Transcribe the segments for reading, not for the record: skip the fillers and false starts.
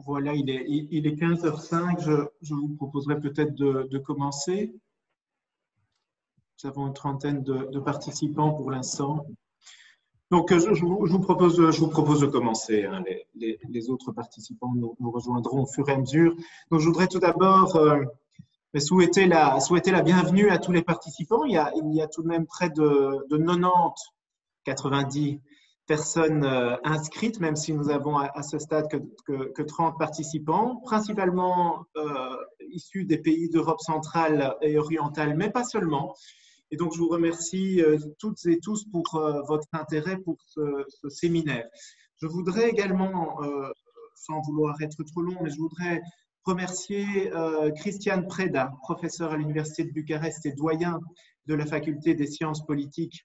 Voilà, il est 15h05. Je vous proposerai peut-être de commencer. Nous avons une trentaine de participants pour l'instant. Donc, je vous propose de commencer. Hein. Les autres participants nous rejoindront au fur et à mesure. Donc, je voudrais tout d'abord souhaiter la bienvenue à tous les participants. Il y a tout de même près de 90, 90 personnes inscrites, même si nous avons à ce stade que 30 participants, principalement issus des pays d'Europe centrale et orientale, mais pas seulement. Et donc, je vous remercie toutes et tous pour votre intérêt pour ce séminaire. Je voudrais également, sans vouloir être trop long, mais je voudrais remercier Cristian Preda, professeur à l'Université de Bucarest et doyen de la Faculté des sciences politiques,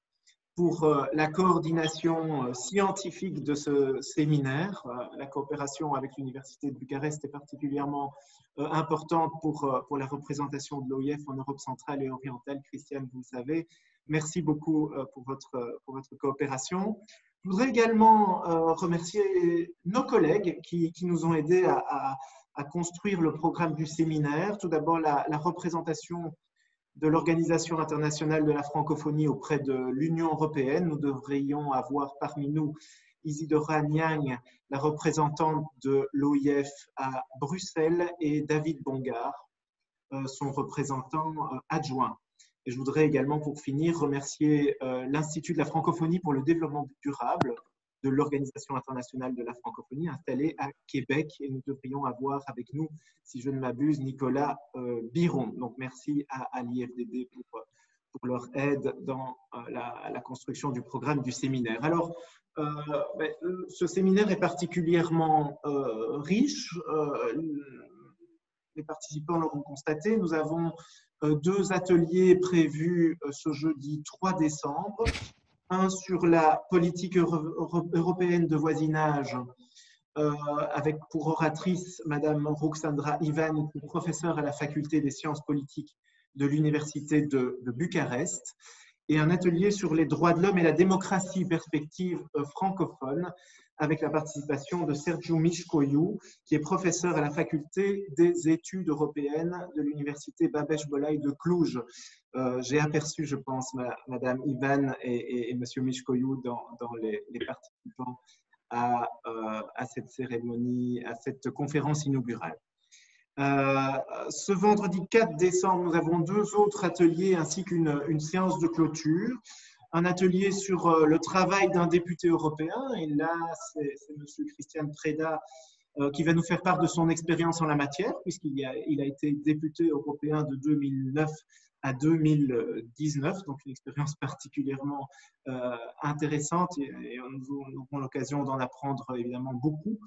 pour la coordination scientifique de ce séminaire. La coopération avec l'Université de Bucarest est particulièrement importante pour la représentation de l'OIF en Europe centrale et orientale. Christiane, vous le savez. Merci beaucoup pour votre coopération. Je voudrais également remercier nos collègues qui nous ont aidés à construire le programme du séminaire. Tout d'abord, la représentation de l'Organisation internationale de la francophonie auprès de l'Union européenne. Nous devrions avoir parmi nous Isidora Niang, la représentante de l'OIF à Bruxelles, et David Bongard, son représentant adjoint. Et je voudrais également, pour finir, remercier l'Institut de la francophonie pour le développement durable de l'Organisation internationale de la francophonie installée à Québec. Et nous devrions avoir avec nous, si je ne m'abuse, Nicolas Biron. Donc, merci à l'IFDD pour leur aide dans la construction du programme du séminaire. Alors, ce séminaire est particulièrement riche. Les participants l'auront constaté. Nous avons 2 ateliers prévus ce jeudi 3 décembre. Un sur la politique européenne de voisinage, avec pour oratrice Madame Ruxandra Ivan, professeure à la Faculté des sciences politiques de l'Université de Bucarest, et un atelier sur les droits de l'homme et la démocratie, perspective francophone, avec la participation de Sergiu Mișcoiu, qui est professeur à la Faculté des études européennes de l'Université Babeș-Bolyai de Cluj. J'ai aperçu, je pense, Madame Ivan et Monsieur Mișcoiu dans les participants à cette cérémonie, à cette conférence inaugurale. Ce vendredi 4 décembre, nous avons 2 autres ateliers ainsi qu'une séance de clôture. Un atelier sur le travail d'un député européen, et là, c'est M. Cristian Preda qui va nous faire part de son expérience en la matière, puisqu'il a été député européen de 2009 à 2019, donc une expérience particulièrement intéressante, et nous aurons l'occasion d'en apprendre évidemment beaucoup.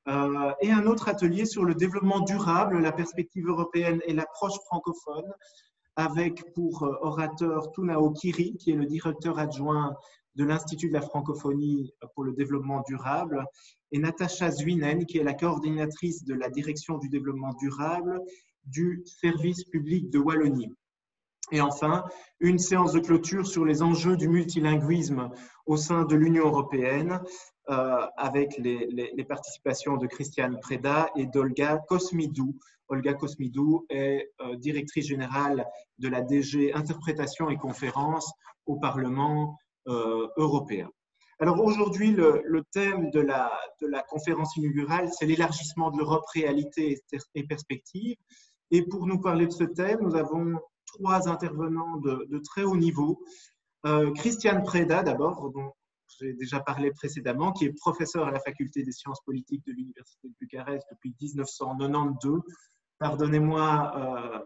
Et un autre atelier sur le développement durable, la perspective européenne et l'approche francophone, avec pour orateur Tunao Kiri, qui est le directeur adjoint de l'Institut de la francophonie pour le développement durable, et Natacha Zuinen, qui est la coordinatrice de la direction du développement durable du service public de Wallonie. Et enfin, une séance de clôture sur les enjeux du multilinguisme au sein de l'Union européenne, avec les participations de Cristian Preda et d'Olga Cosmidou. Olga Cosmidou est directrice générale de la DG Interprétation et Conférences au Parlement européen. Alors aujourd'hui, le thème de la conférence inaugurale, c'est l'élargissement de l'Europe, réalité et perspective. Et pour nous parler de ce thème, nous avons 3 intervenants de très haut niveau. Cristian Preda, d'abord, dont j'ai déjà parlé précédemment, qui est professeur à la Faculté des sciences politiques de l'Université de Bucarest depuis 1992. Pardonnez-moi,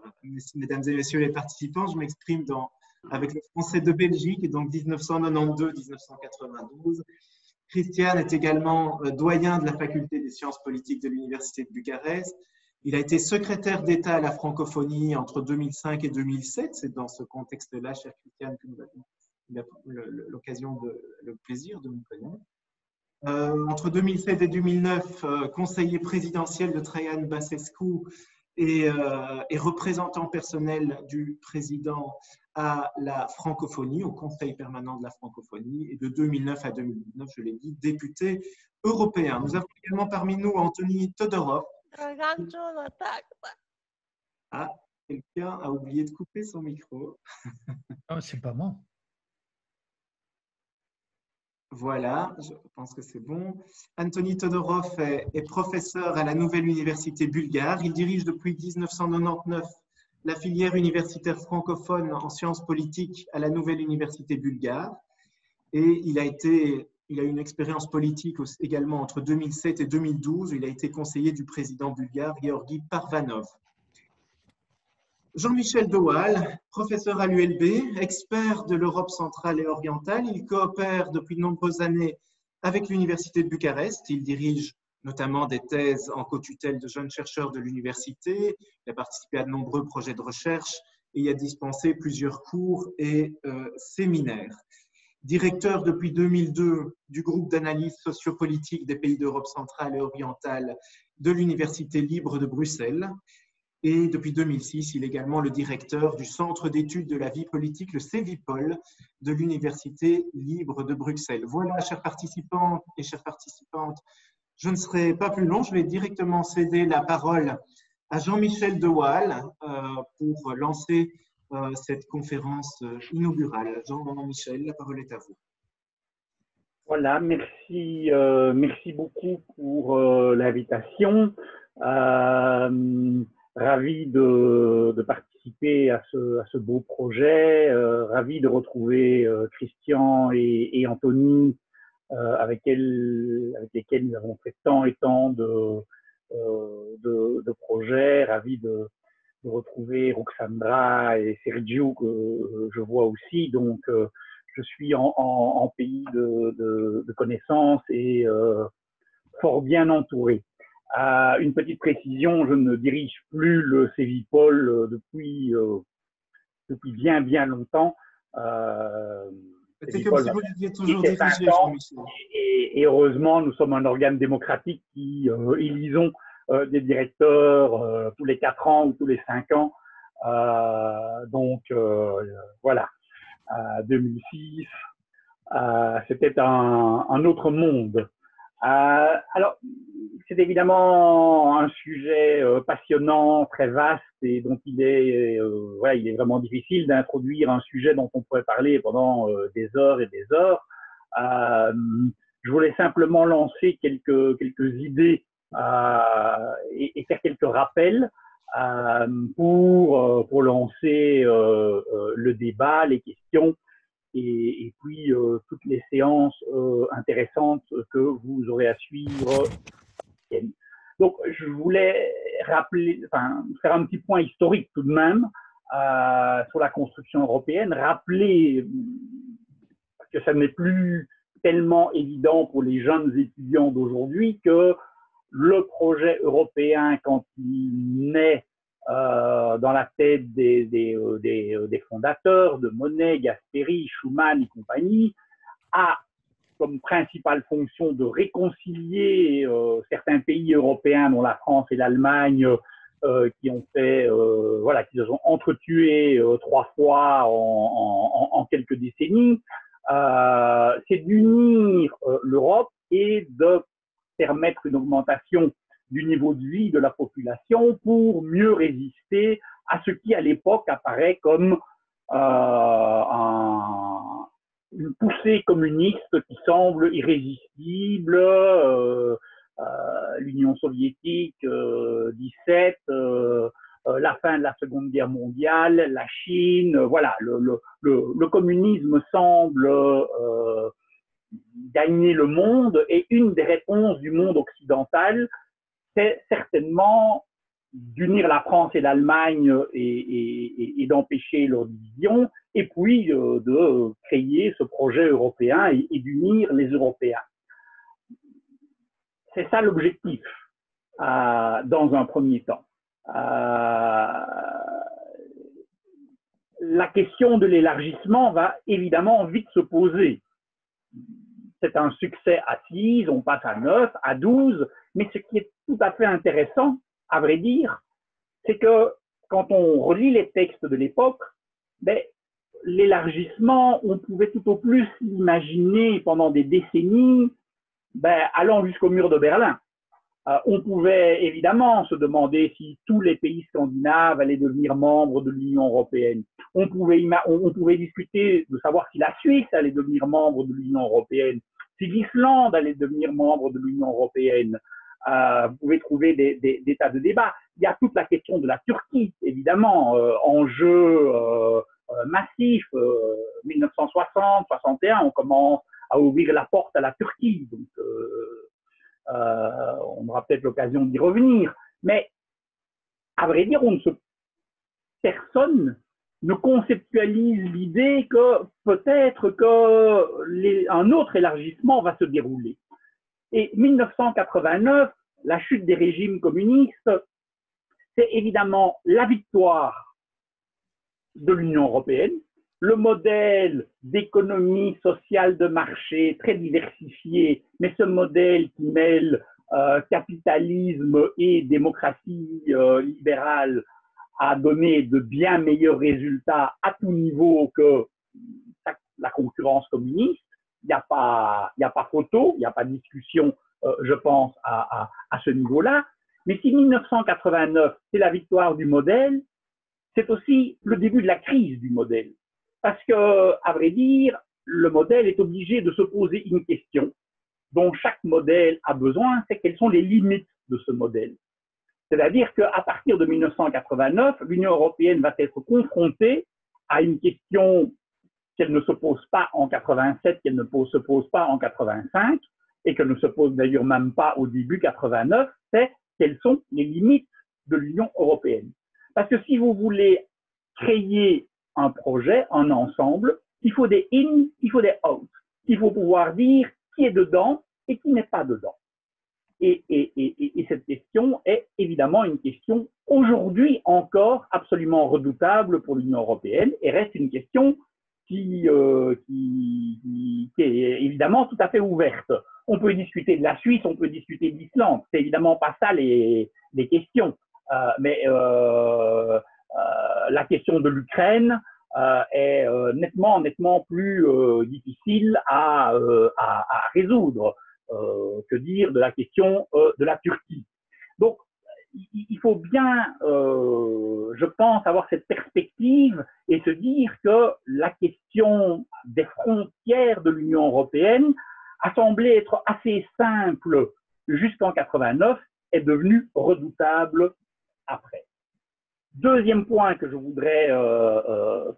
mesdames et messieurs les participants, je m'exprime avec le français de Belgique, et donc 1992-1992. Cristian est également doyen de la Faculté des sciences politiques de l'Université de Bucarest. Il a été secrétaire d'État à la francophonie entre 2005 et 2007. C'est dans ce contexte-là, cher Cristian, que nous avons l'occasion, le plaisir de nous connaître. Entre 2007 et 2009, conseiller présidentiel de Traian Băsescu et représentant personnel du président à la francophonie, au Conseil permanent de la francophonie, et de 2009 à 2019, je l'ai dit, député européen. Nous avons également parmi nous Anthony Todorov, Ah, quelqu'un a oublié de couper son micro. Oh, c'est pas moi. Voilà, je pense que c'est bon. Anthony Todorov est professeur à la Nouvelle Université bulgare. Il dirige depuis 1999 la filière universitaire francophone en sciences politiques à la Nouvelle Université bulgare. Et il a une expérience politique également entre 2007 et 2012. Il a été conseiller du président bulgare Georgi Parvanov. Jean-Michel Doal, professeur à l'ULB, expert de l'Europe centrale et orientale, il coopère depuis de nombreuses années avec l'Université de Bucarest. Il dirige notamment des thèses en co-tutelle de jeunes chercheurs de l'université. Il a participé à de nombreux projets de recherche et il a dispensé plusieurs cours et séminaires. Directeur depuis 2002 du groupe d'analyse sociopolitique des pays d'Europe centrale et orientale de l'Université libre de Bruxelles. Et depuis 2006, il est également le directeur du Centre d'études de la vie politique, le CEVIPOL, de l'Université libre de Bruxelles. Voilà, chers participants et chères participantes, je ne serai pas plus long, je vais directement céder la parole à Jean-Michel Dewaal pour lancer cette conférence inaugurale. Jean-Michel, la parole est à vous. Voilà, merci, merci beaucoup pour l'invitation. Ravi de participer à ce beau projet, ravi de retrouver Christian et Anthony avec lesquels nous avons fait tant et tant de projets, ravi de retrouver Roxandra et Sergio que je vois aussi, donc je suis en pays de connaissances et fort bien entouré. Une petite précision, je ne dirige plus le CEVIPOL depuis bien longtemps. C'est comme si vous l'aviez toujours dirigé, Jean-Michel. Et heureusement, nous sommes un organe démocratique qui élisons des directeurs tous les 4 ans ou tous les 5 ans. Donc, voilà. 2006, c'était un autre monde. Alors, c'est évidemment un sujet passionnant, très vaste, et donc il est vraiment difficile d'introduire un sujet dont on pourrait parler pendant des heures et des heures. Je voulais simplement lancer quelques idées et faire quelques rappels pour lancer le débat, les questions, et puis toutes les séances intéressantes que vous aurez à suivre. Donc, je voulais faire un petit point historique tout de même sur la construction européenne, rappeler que ça n'est plus tellement évident pour les jeunes étudiants d'aujourd'hui que le projet européen, quand il naît dans la tête des fondateurs, de Monnet, Gasperi, Schuman et compagnie, a comme principale fonction de réconcilier certains pays européens, dont la France et l'Allemagne, qui ont fait, qui se sont entretués 3 fois en quelques décennies. C'est d'unir l'Europe et de permettre une augmentation du niveau de vie de la population pour mieux résister à ce qui, à l'époque, apparaît comme une poussée communiste qui semble irrésistible, l'Union soviétique, 17, la fin de la Seconde Guerre mondiale, la Chine, voilà, le communisme semble gagner le monde, et une des réponses du monde occidental, c'est certainement d'unir la France et l'Allemagne et d'empêcher leur division, et puis de créer ce projet européen et d'unir les Européens. C'est ça l'objectif dans un premier temps. La question de l'élargissement va évidemment vite se poser. C'est un succès à 6, on passe à 9, à 12, mais ce qui est tout à fait intéressant, à vrai dire, c'est que quand on relit les textes de l'époque, l'élargissement, on pouvait tout au plus l'imaginer pendant des décennies, allant jusqu'au mur de Berlin. On pouvait évidemment se demander si tous les pays scandinaves allaient devenir membres de l'Union européenne. On pouvait discuter de savoir si la Suisse allait devenir membre de l'Union européenne, si l'Islande allait devenir membre de l'Union européenne. Vous pouvez trouver des tas de débats. Il y a toute la question de la Turquie, évidemment, enjeu massif. 1960, 61, on commence à ouvrir la porte à la Turquie. Donc, on aura peut-être l'occasion d'y revenir. Mais, à vrai dire, personne ne conceptualise l'idée que peut-être qu'un autre élargissement va se dérouler. Et 1989, la chute des régimes communistes, c'est évidemment la victoire de l'Union européenne, le modèle d'économie sociale de marché très diversifié, mais ce modèle qui mêle capitalisme et démocratie libérale a donné de bien meilleurs résultats à tout niveau que la concurrence communiste. Il n'y a pas photo, il n'y a pas de discussion, je pense, à ce niveau-là. Mais si 1989, c'est la victoire du modèle, c'est aussi le début de la crise du modèle. Parce que, à vrai dire, le modèle est obligé de se poser une question dont chaque modèle a besoin, c'est quelles sont les limites de ce modèle. C'est-à-dire qu'à partir de 1989, l'Union européenne va être confrontée à une question qu'elle ne se pose pas en 87, qu'elle ne se pose pas en 85, et qu'elle ne se pose d'ailleurs même pas au début 89, c'est quelles sont les limites de l'Union européenne. Parce que si vous voulez créer un projet, un ensemble, il faut des in, il faut des out. Il faut pouvoir dire qui est dedans et qui n'est pas dedans. Et cette question est évidemment une question aujourd'hui encore absolument redoutable pour l'Union européenne et reste une question qui est évidemment tout à fait ouverte. On peut discuter de la Suisse, on peut discuter de l'Islande. C'est évidemment pas ça les questions. Mais la question de l'Ukraine est nettement plus difficile à résoudre. Que dire de la question de la Turquie. Donc, il faut bien, je pense, avoir cette perspective et se dire que la question des frontières de l'Union européenne a semblé être assez simple jusqu'en 89, est devenue redoutable après. Deuxième point que je voudrais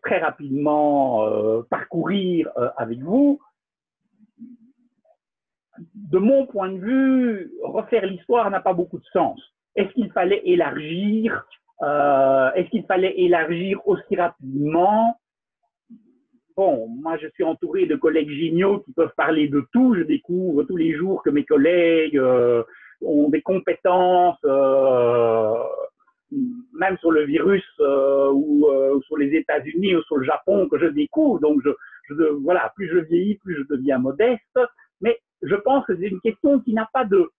très rapidement parcourir avec vous, de mon point de vue, refaire l'histoire n'a pas beaucoup de sens. Est-ce qu'il fallait élargir aussi rapidement? Bon, moi je suis entouré de collègues géniaux qui peuvent parler de tout. Je découvre tous les jours que mes collègues ont des compétences, même sur le virus ou sur les États-Unis ou sur le Japon que je découvre. Donc voilà, plus je vieillis, plus je deviens modeste. Mais je pense que c'est une question qui n'a pas de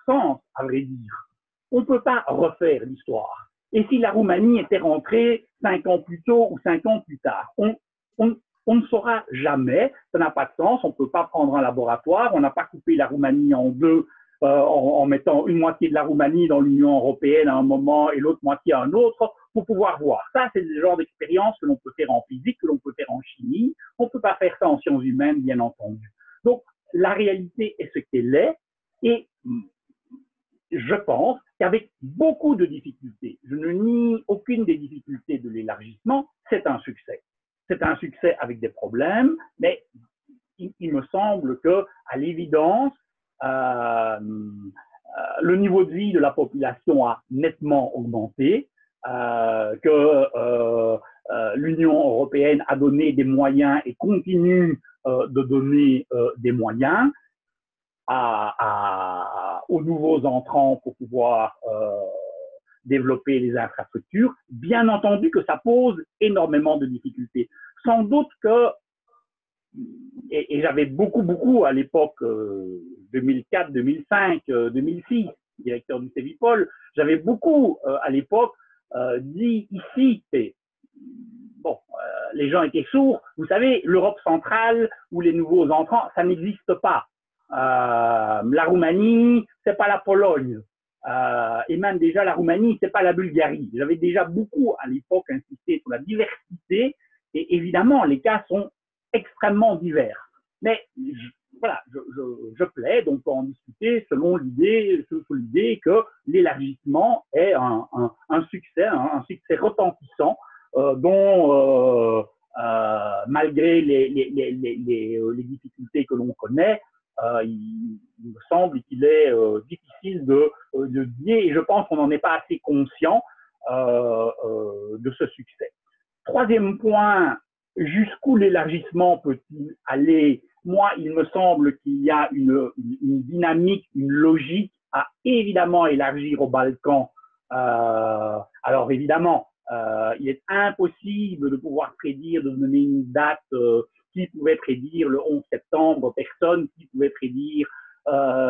sens, à vrai dire. On ne peut pas refaire l'histoire. Et si la Roumanie était rentrée 5 ans plus tôt ou 5 ans plus tard, on ne saura jamais, ça n'a pas de sens, on ne peut pas prendre un laboratoire, on n'a pas coupé la Roumanie en deux en mettant une moitié de la Roumanie dans l'Union européenne à un moment et l'autre moitié à un autre pour pouvoir voir. Ça, c'est le genre d'expérience que l'on peut faire en physique, que l'on peut faire en chimie, on ne peut pas faire ça en sciences humaines, bien entendu. Donc, la réalité est ce qu'elle est et je pense qu'avec beaucoup de difficultés, je ne nie aucune des difficultés de l'élargissement, c'est un succès. C'est un succès avec des problèmes, mais il me semble que, à l'évidence, le niveau de vie de la population a nettement augmenté, que l'Union européenne a donné des moyens et continue de donner des moyens aux nouveaux entrants pour pouvoir développer les infrastructures. Bien entendu que ça pose énormément de difficultés. Sans doute que, et j'avais beaucoup à l'époque 2004, 2005, 2006, directeur du CEVIPOL, j'avais beaucoup à l'époque dit ici, bon, les gens étaient sourds, vous savez, l'Europe centrale ou les nouveaux entrants, ça n'existe pas. La Roumanie, c'est pas la Pologne. Et même déjà la Roumanie, c'est pas la Bulgarie. J'avais déjà beaucoup à l'époque insisté sur la diversité et évidemment les cas sont extrêmement divers. Mais voilà, je plaide, on peut en discuter selon l'idée, sous l'idée que l'élargissement est un succès retentissant dont malgré les difficultés que l'on connaît, il me semble qu'il est difficile de dire, et je pense qu'on n'en est pas assez conscient de ce succès. Troisième point, jusqu'où l'élargissement peut-il aller? Moi, il me semble qu'il y a une dynamique, une logique à évidemment élargir aux Balkans. Alors évidemment, il est impossible de pouvoir prédire, de donner une date. Qui pouvait prédire le 11 septembre? Personne. Qui pouvait prédire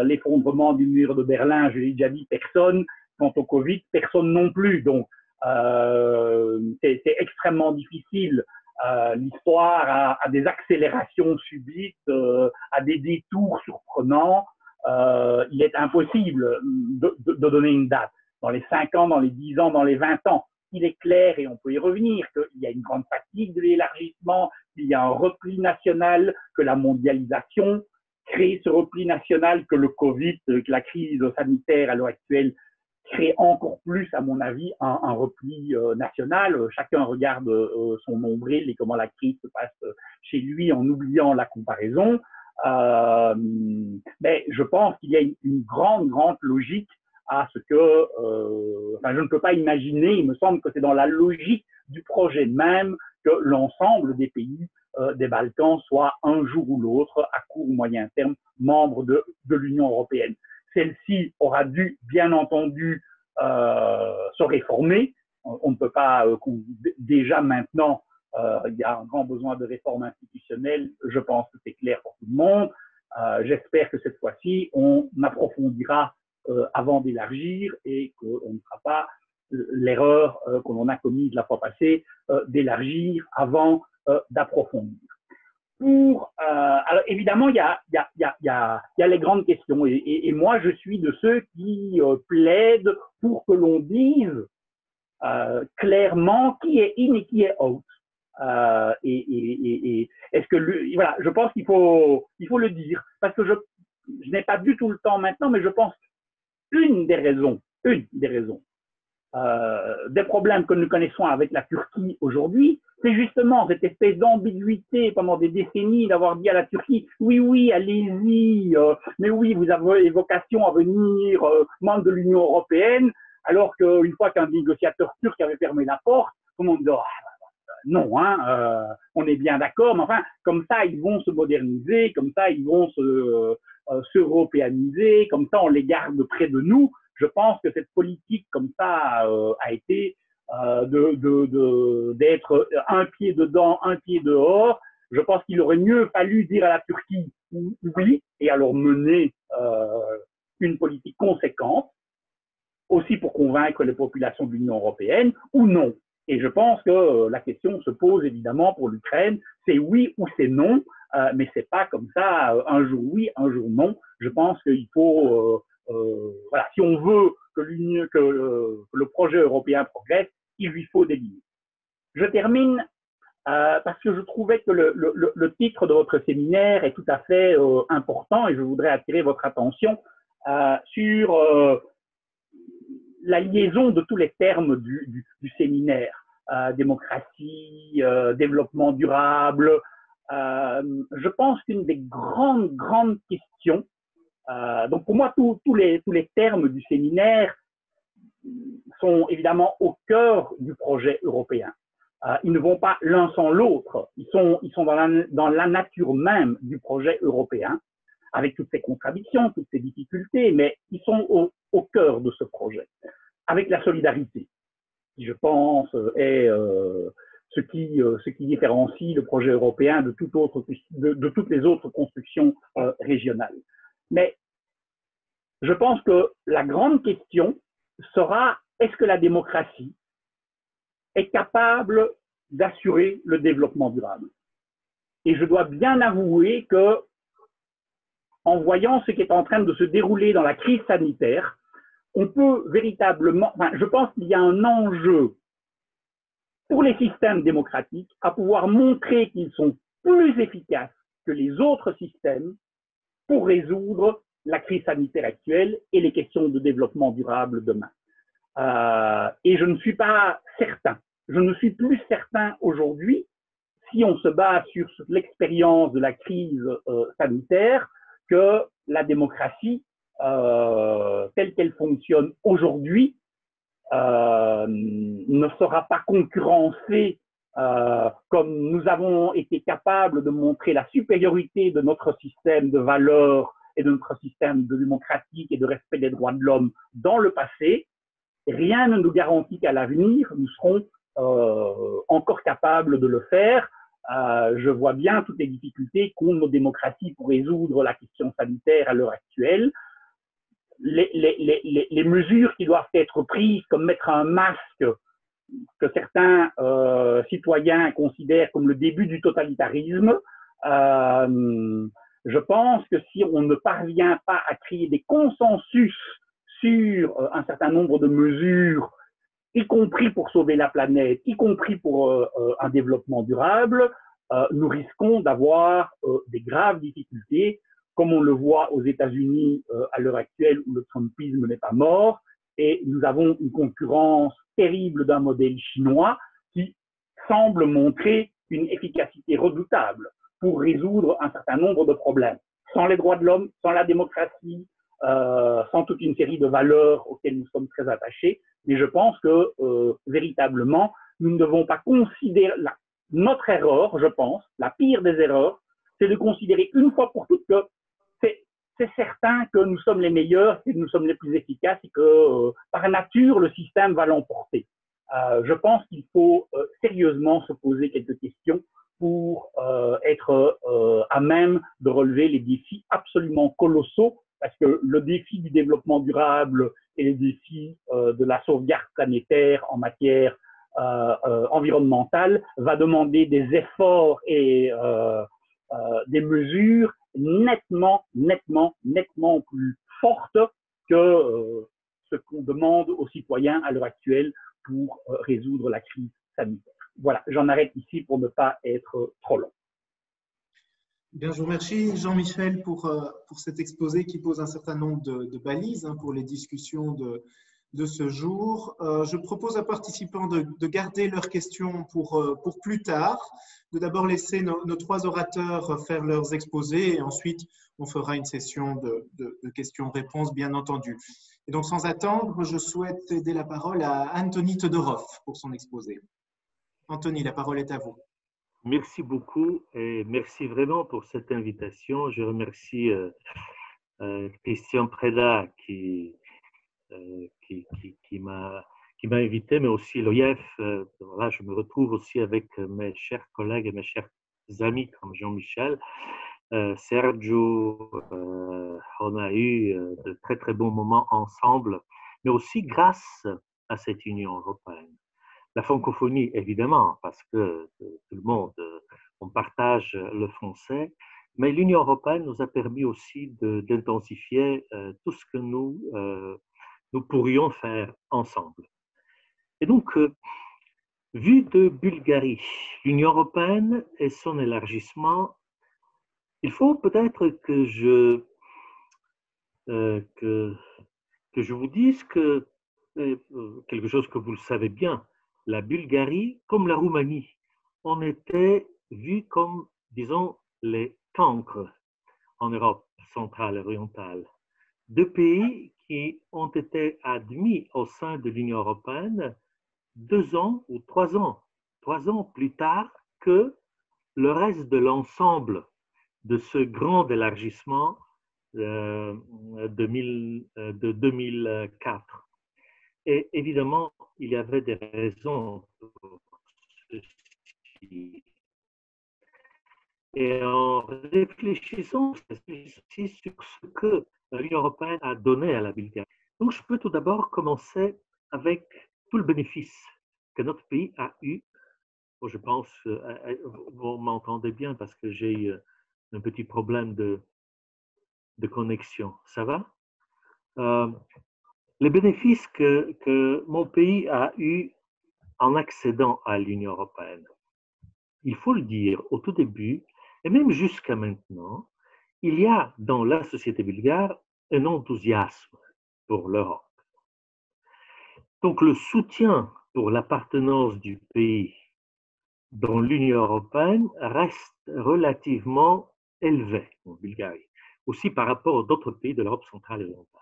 l'effondrement du mur de Berlin? Je l'ai déjà dit, personne. Quant au Covid, personne non plus. Donc, c'est extrêmement difficile. L'histoire a des accélérations subites, a des détours surprenants. Il est impossible de donner une date. Dans les 5 ans, dans les 10 ans, dans les 20 ans. Il est clair, et on peut y revenir, qu'il y a une grande fatigue de l'élargissement, qu'il y a un repli national, que la mondialisation crée ce repli national, que le Covid, que la crise sanitaire à l'heure actuelle crée encore plus, à mon avis, un repli national. Chacun regarde son nombril et comment la crise se passe chez lui en oubliant la comparaison. Mais je pense qu'il y a une grande logique à ce que, je ne peux pas imaginer, il me semble que c'est dans la logique du projet même que l'ensemble des pays des Balkans soient un jour ou l'autre, à court ou moyen terme, membres de l'Union européenne. Celle-ci aura dû, bien entendu, se réformer. On ne peut pas, déjà maintenant, il y a un grand besoin de réforme institutionnelle, je pense que c'est clair pour tout le monde. J'espère que cette fois-ci, on approfondira avant d'élargir et qu'on ne fera pas l'erreur que l'on a commise la fois passée d'élargir avant d'approfondir. Alors évidemment, il y a les grandes questions et moi je suis de ceux qui plaident pour que l'on dise clairement qui est in et qui est out. Est-ce que voilà, je pense qu'il faut le dire parce que je n'ai pas du tout le temps maintenant, mais je pense une des raisons des problèmes que nous connaissons avec la Turquie aujourd'hui, c'est justement cette espèce d'ambiguïté pendant des décennies d'avoir dit à la Turquie oui, allez-y, mais oui, vous avez vocation à venir membre de l'Union européenne, alors qu'une fois qu'un négociateur turc avait fermé la porte, tout le monde dit non, on est bien d'accord, mais enfin, comme ça, ils vont se moderniser, comme ça, ils vont s'européaniser, comme ça, on les garde près de nous. Je pense que cette politique comme ça a été d'être un pied dedans, un pied dehors. Je pense qu'il aurait mieux fallu dire à la Turquie oui, et alors mener une politique conséquente, aussi pour convaincre les populations de l'Union européenne, ou non. Et je pense que la question se pose évidemment pour l'Ukraine, c'est oui ou c'est non, mais c'est pas comme ça, un jour oui, un jour non. Je pense qu'il faut, voilà, si on veut que le projet européen progresse, il lui faut des limites. Je termine parce que je trouvais que le titre de votre séminaire est tout à fait important et je voudrais attirer votre attention sur la liaison de tous les termes du séminaire. Démocratie, développement durable. Je pense qu'une des grandes questions, donc pour moi, tous les termes du séminaire sont évidemment au cœur du projet européen. Ils ne vont pas l'un sans l'autre, ils sont dans la nature même du projet européen, avec toutes ses contradictions, toutes ses difficultés, mais ils sont au cœur de ce projet, avec la solidarité, qui je pense est ce qui différencie le projet européen de toutes les autres constructions régionales. Mais je pense que la grande question sera, est-ce que la démocratie est capable d'assurer le développement durable? Et je dois bien avouer que en voyant ce qui est en train de se dérouler dans la crise sanitaire, on peut véritablement, enfin, je pense qu'il y a un enjeu pour les systèmes démocratiques à pouvoir montrer qu'ils sont plus efficaces que les autres systèmes pour résoudre la crise sanitaire actuelle et les questions de développement durable demain. Et je ne suis pas certain, je ne suis plus certain aujourd'hui, si on se base sur l'expérience de la crise sanitaire, que la démocratie, telle qu'elle fonctionne aujourd'hui, ne sera pas concurrencée comme nous avons été capables de montrer la supériorité de notre système de valeurs et de notre système de démocratique et de respect des droits de l'homme dans le passé. Rien ne nous garantit qu'à l'avenir, nous serons encore capables de le faire. Je vois bien toutes les difficultés qu'ont nos démocraties pour résoudre la question sanitaire à l'heure actuelle. Les mesures qui doivent être prises, comme mettre un masque, que certains citoyens considèrent comme le début du totalitarisme, je pense que si on ne parvient pas à créer des consensus sur un certain nombre de mesures, y compris pour sauver la planète, y compris pour un développement durable, nous risquons d'avoir des graves difficultés, comme on le voit aux États-Unis à l'heure actuelle où le trumpisme n'est pas mort, et nous avons une concurrence terrible d'un modèle chinois qui semble montrer une efficacité redoutable pour résoudre un certain nombre de problèmes. Sans les droits de l'homme, sans la démocratie, sans toute une série de valeurs auxquelles nous sommes très attachés, mais je pense que véritablement, nous ne devons pas considérer notre erreur, je pense, la pire des erreurs, c'est de considérer une fois pour toutes que c'est certain que nous sommes les meilleurs, que nous sommes les plus efficaces et que par nature, le système va l'emporter. Je pense qu'il faut sérieusement se poser quelques questions pour être à même de relever les défis absolument colossaux, parce que le défi du développement durable et le défi de la sauvegarde planétaire en matière environnementale va demander des efforts et des mesures nettement plus fortes que ce qu'on demande aux citoyens à l'heure actuelle pour résoudre la crise sanitaire. Voilà, j'en arrête ici pour ne pas être trop long. Bien, je vous remercie Jean-Michel pour cet exposé qui pose un certain nombre de balises pour les discussions de ce jour. Je propose aux participants de garder leurs questions pour plus tard, de d'abord laisser nos trois orateurs faire leurs exposés et ensuite on fera une session de questions-réponses, bien entendu. Et donc, sans attendre, je souhaite céder la parole à Anthony Todorov pour son exposé. Anthony, la parole est à vous. Merci beaucoup et merci vraiment pour cette invitation. Je remercie Christian Preda qui m'a invité, mais aussi l'OIF. Voilà, je me retrouve aussi avec mes chers collègues et mes chers amis comme Jean-Michel. Sergio, on a eu de très très bons moments ensemble, mais aussi grâce à cette Union européenne. La francophonie, évidemment, parce que tout le monde, on partage le français, mais l'Union européenne nous a permis aussi d'intensifier tout ce que nous pourrions faire ensemble. Et donc, vu de Bulgarie, l'Union européenne et son élargissement, il faut peut-être que je vous dise que quelque chose que vous le savez bien, la Bulgarie, comme la Roumanie, on était vus comme, disons, les cancres en Europe centrale et orientale. Deux pays qui ont été admis au sein de l'Union européenne 2 ans ou 3 ans plus tard que le reste de l'ensemble de ce grand élargissement de 2004. Et évidemment, il y avait des raisons pour ceci. Et en réfléchissant aussi sur ce que l'Union européenne a donné à la Bulgarie. Donc, je peux tout d'abord commencer avec tout le bénéfice que notre pays a eu. Je pense, vous m'entendez bien parce que j'ai eu un petit problème de connexion. Ça va? Les bénéfices que mon pays a eus en accédant à l'Union européenne, il faut le dire, au tout début, et même jusqu'à maintenant, il y a dans la société bulgare un enthousiasme pour l'Europe. Donc le soutien pour l'appartenance du pays dans l'Union européenne reste relativement élevé en Bulgarie, aussi par rapport à d'autres pays de l'Europe centrale et orientale.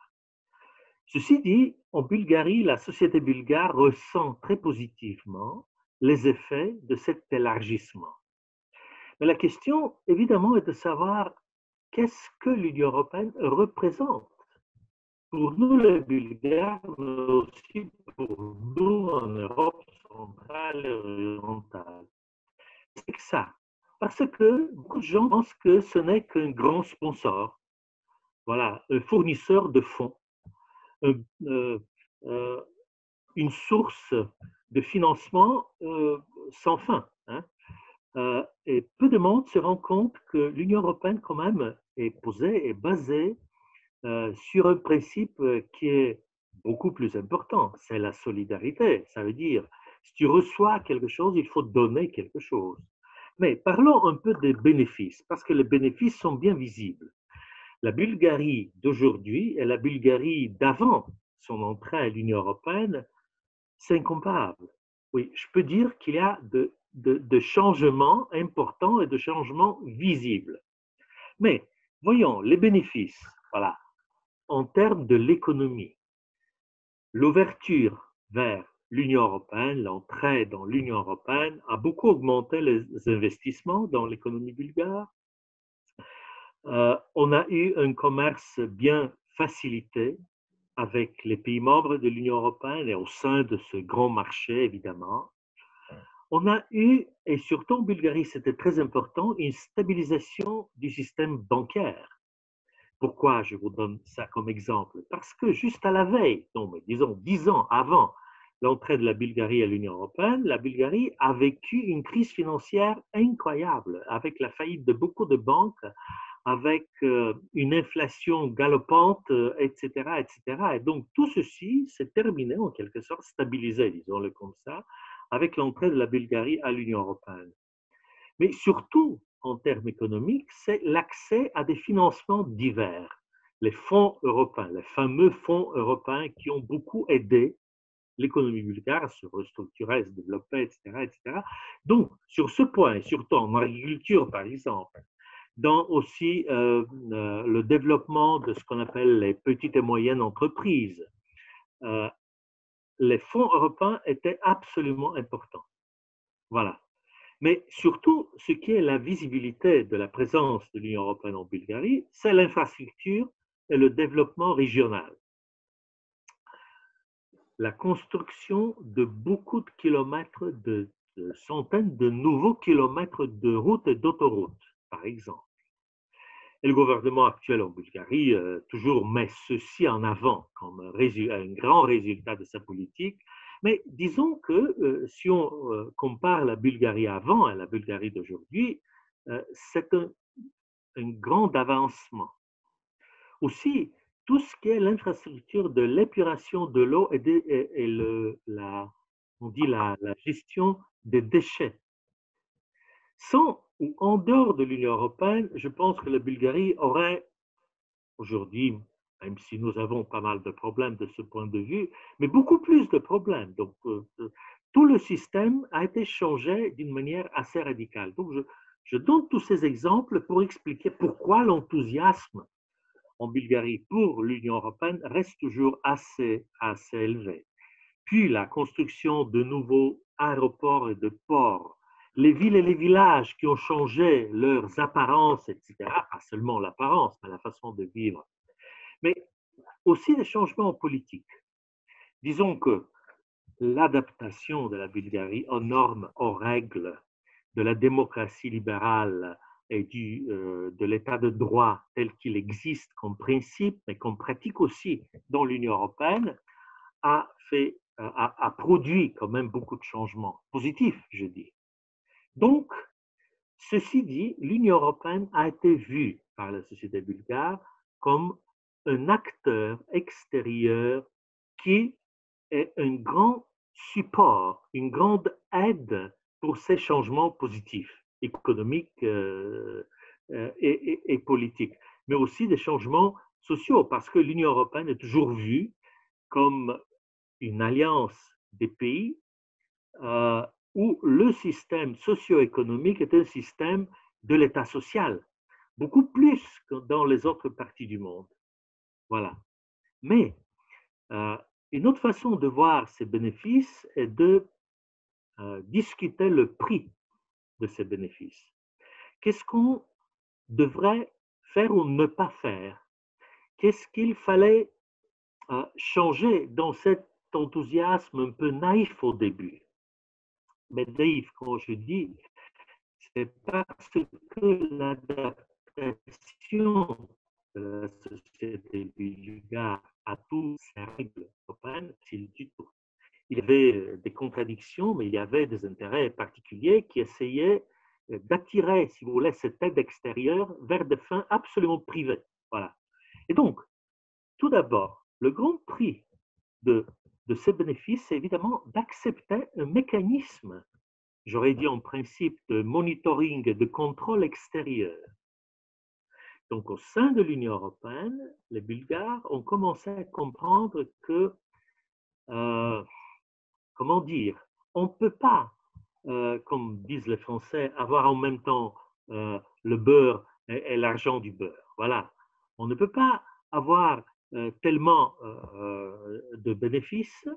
Ceci dit, en Bulgarie, la société bulgare ressent très positivement les effets de cet élargissement. Mais la question, évidemment, est de savoir qu'est-ce que l'Union européenne représente pour nous les Bulgares, mais aussi pour nous en Europe centrale et orientale. C'est que ça. Parce que beaucoup de gens pensent que ce n'est qu'un grand sponsor, voilà, un fournisseur de fonds, une source de financement sans fin. Hein. Et peu de monde se rend compte que l'Union européenne, quand même, est basée sur un principe qui est beaucoup plus important, c'est la solidarité. Ça veut dire, si tu reçois quelque chose, il faut donner quelque chose. Mais parlons un peu des bénéfices, parce que les bénéfices sont bien visibles. La Bulgarie d'aujourd'hui et la Bulgarie d'avant son entrée à l'Union européenne, c'est incomparable. Oui, je peux dire qu'il y a de changements importants et de changements visibles. Mais voyons les bénéfices, voilà, en termes de l'économie. L'ouverture vers l'Union européenne, l'entrée dans l'Union européenne a beaucoup augmenté les investissements dans l'économie bulgare. On a eu un commerce bien facilité avec les pays membres de l'Union européenne et au sein de ce grand marché, évidemment. On a eu, et surtout en Bulgarie, c'était très important, une stabilisation du système bancaire. Pourquoi je vous donne ça comme exemple? Parce que juste à la veille, donc, disons 10 ans avant l'entrée de la Bulgarie à l'Union européenne, la Bulgarie a vécu une crise financière incroyable avec la faillite de beaucoup de banques, avec une inflation galopante, etc., etc. Et donc tout ceci s'est terminé en quelque sorte, stabilisé, disons-le comme ça, avec l'entrée de la Bulgarie à l'Union européenne. Mais surtout, en termes économiques, c'est l'accès à des financements divers. Les fonds européens, les fameux fonds européens qui ont beaucoup aidé l'économie bulgare à se restructurer, à se développer, etc., etc. Donc, sur ce point, et surtout en agriculture, par exemple, dans aussi le développement de ce qu'on appelle les petites et moyennes entreprises, les fonds européens étaient absolument importants. Voilà. Mais surtout, ce qui est la visibilité de la présence de l'Union européenne en Bulgarie, c'est l'infrastructure et le développement régional. La construction de beaucoup de kilomètres, de centaines de nouveaux kilomètres de routes et d'autoroutes, par exemple. Et le gouvernement actuel en Bulgarie toujours met ceci en avant comme un grand résultat de sa politique. Mais disons que si on compare la Bulgarie avant à la Bulgarie d'aujourd'hui, c'est un grand avancement. Aussi, tout ce qui est l'infrastructure de l'épuration de l'eau et la gestion des déchets. Sans ou en dehors de l'Union européenne, je pense que la Bulgarie aurait aujourd'hui, même si nous avons pas mal de problèmes de ce point de vue, mais beaucoup plus de problèmes. Donc, tout le système a été changé d'une manière assez radicale. Donc, je donne tous ces exemples pour expliquer pourquoi l'enthousiasme en Bulgarie pour l'Union européenne reste toujours assez élevé. Puis, la construction de nouveaux aéroports et de ports, les villes et les villages qui ont changé leurs apparences, etc., pas seulement l'apparence, mais la façon de vivre, mais aussi des changements politiques. Disons que l'adaptation de la Bulgarie aux normes, aux règles de la démocratie libérale et de l'état de droit tel qu'il existe comme principe, mais comme pratique aussi dans l'Union européenne, a produit quand même beaucoup de changements positifs, je dis. Donc, ceci dit, l'Union européenne a été vue par la société bulgare comme un acteur extérieur qui est un grand support, une grande aide pour ces changements positifs, économiques et politiques, mais aussi des changements sociaux, parce que l'Union européenne est toujours vue comme une alliance des pays où le système socio-économique est un système de l'État social, beaucoup plus que dans les autres parties du monde. Voilà. Mais une autre façon de voir ces bénéfices est de discuter le prix de ces bénéfices. Qu'est-ce qu'on devrait faire ou ne pas faire? Qu'est-ce qu'il fallait changer dans cet enthousiasme un peu naïf au début? Mais naïf, quand je dis, c'est parce que l'adaptation de la société bulgare à toutes ces règles européennes, c'est du tout. Il y avait des contradictions, mais il y avait des intérêts particuliers qui essayaient d'attirer, si vous voulez, cette aide extérieure vers des fins absolument privées. Voilà. Et donc, tout d'abord, le grand prix de ces bénéfices, c'est évidemment d'accepter un mécanisme, j'aurais dit en principe, de monitoring et de contrôle extérieur. Donc, au sein de l'Union européenne, les Bulgares ont commencé à comprendre que, comment dire, on ne peut pas, comme disent les Français, avoir en même temps le beurre et l'argent du beurre. Voilà. On ne peut pas avoir tellement de bénéfices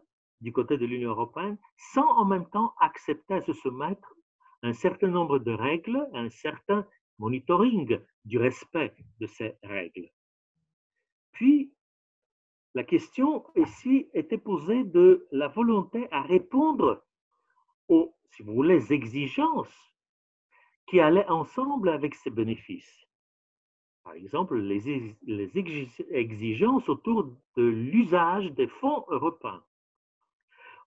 du côté de l'Union européenne sans en même temps accepter de se soumettre à un certain nombre de règles, à un certain monitoring du respect de ces règles. Puis, la question ici était posée de la volonté à répondre aux, si vous voulez, exigences qui allaient ensemble avec ces bénéfices. Par exemple, les exigences autour de l'usage des fonds européens.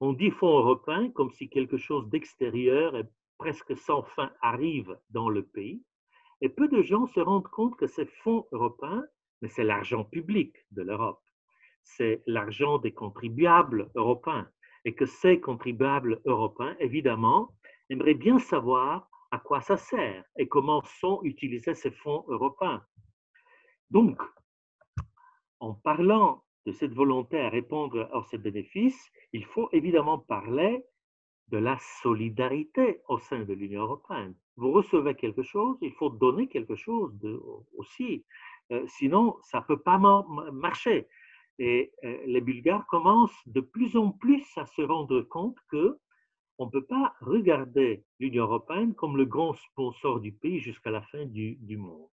On dit fonds européens comme si quelque chose d'extérieur et presque sans fin arrive dans le pays. Et peu de gens se rendent compte que ces fonds européens, mais c'est l'argent public de l'Europe, c'est l'argent des contribuables européens. Et que ces contribuables européens, évidemment, aimeraient bien savoir à quoi ça sert et comment sont utilisés ces fonds européens. Donc, en parlant de cette volonté à répondre à ces bénéfices, il faut évidemment parler de la solidarité au sein de l'Union européenne. Vous recevez quelque chose, il faut donner quelque chose aussi. Sinon, ça ne peut pas marcher. Et les Bulgares commencent de plus en plus à se rendre compte qu'on ne peut pas regarder l'Union européenne comme le grand sponsor du pays jusqu'à la fin du monde.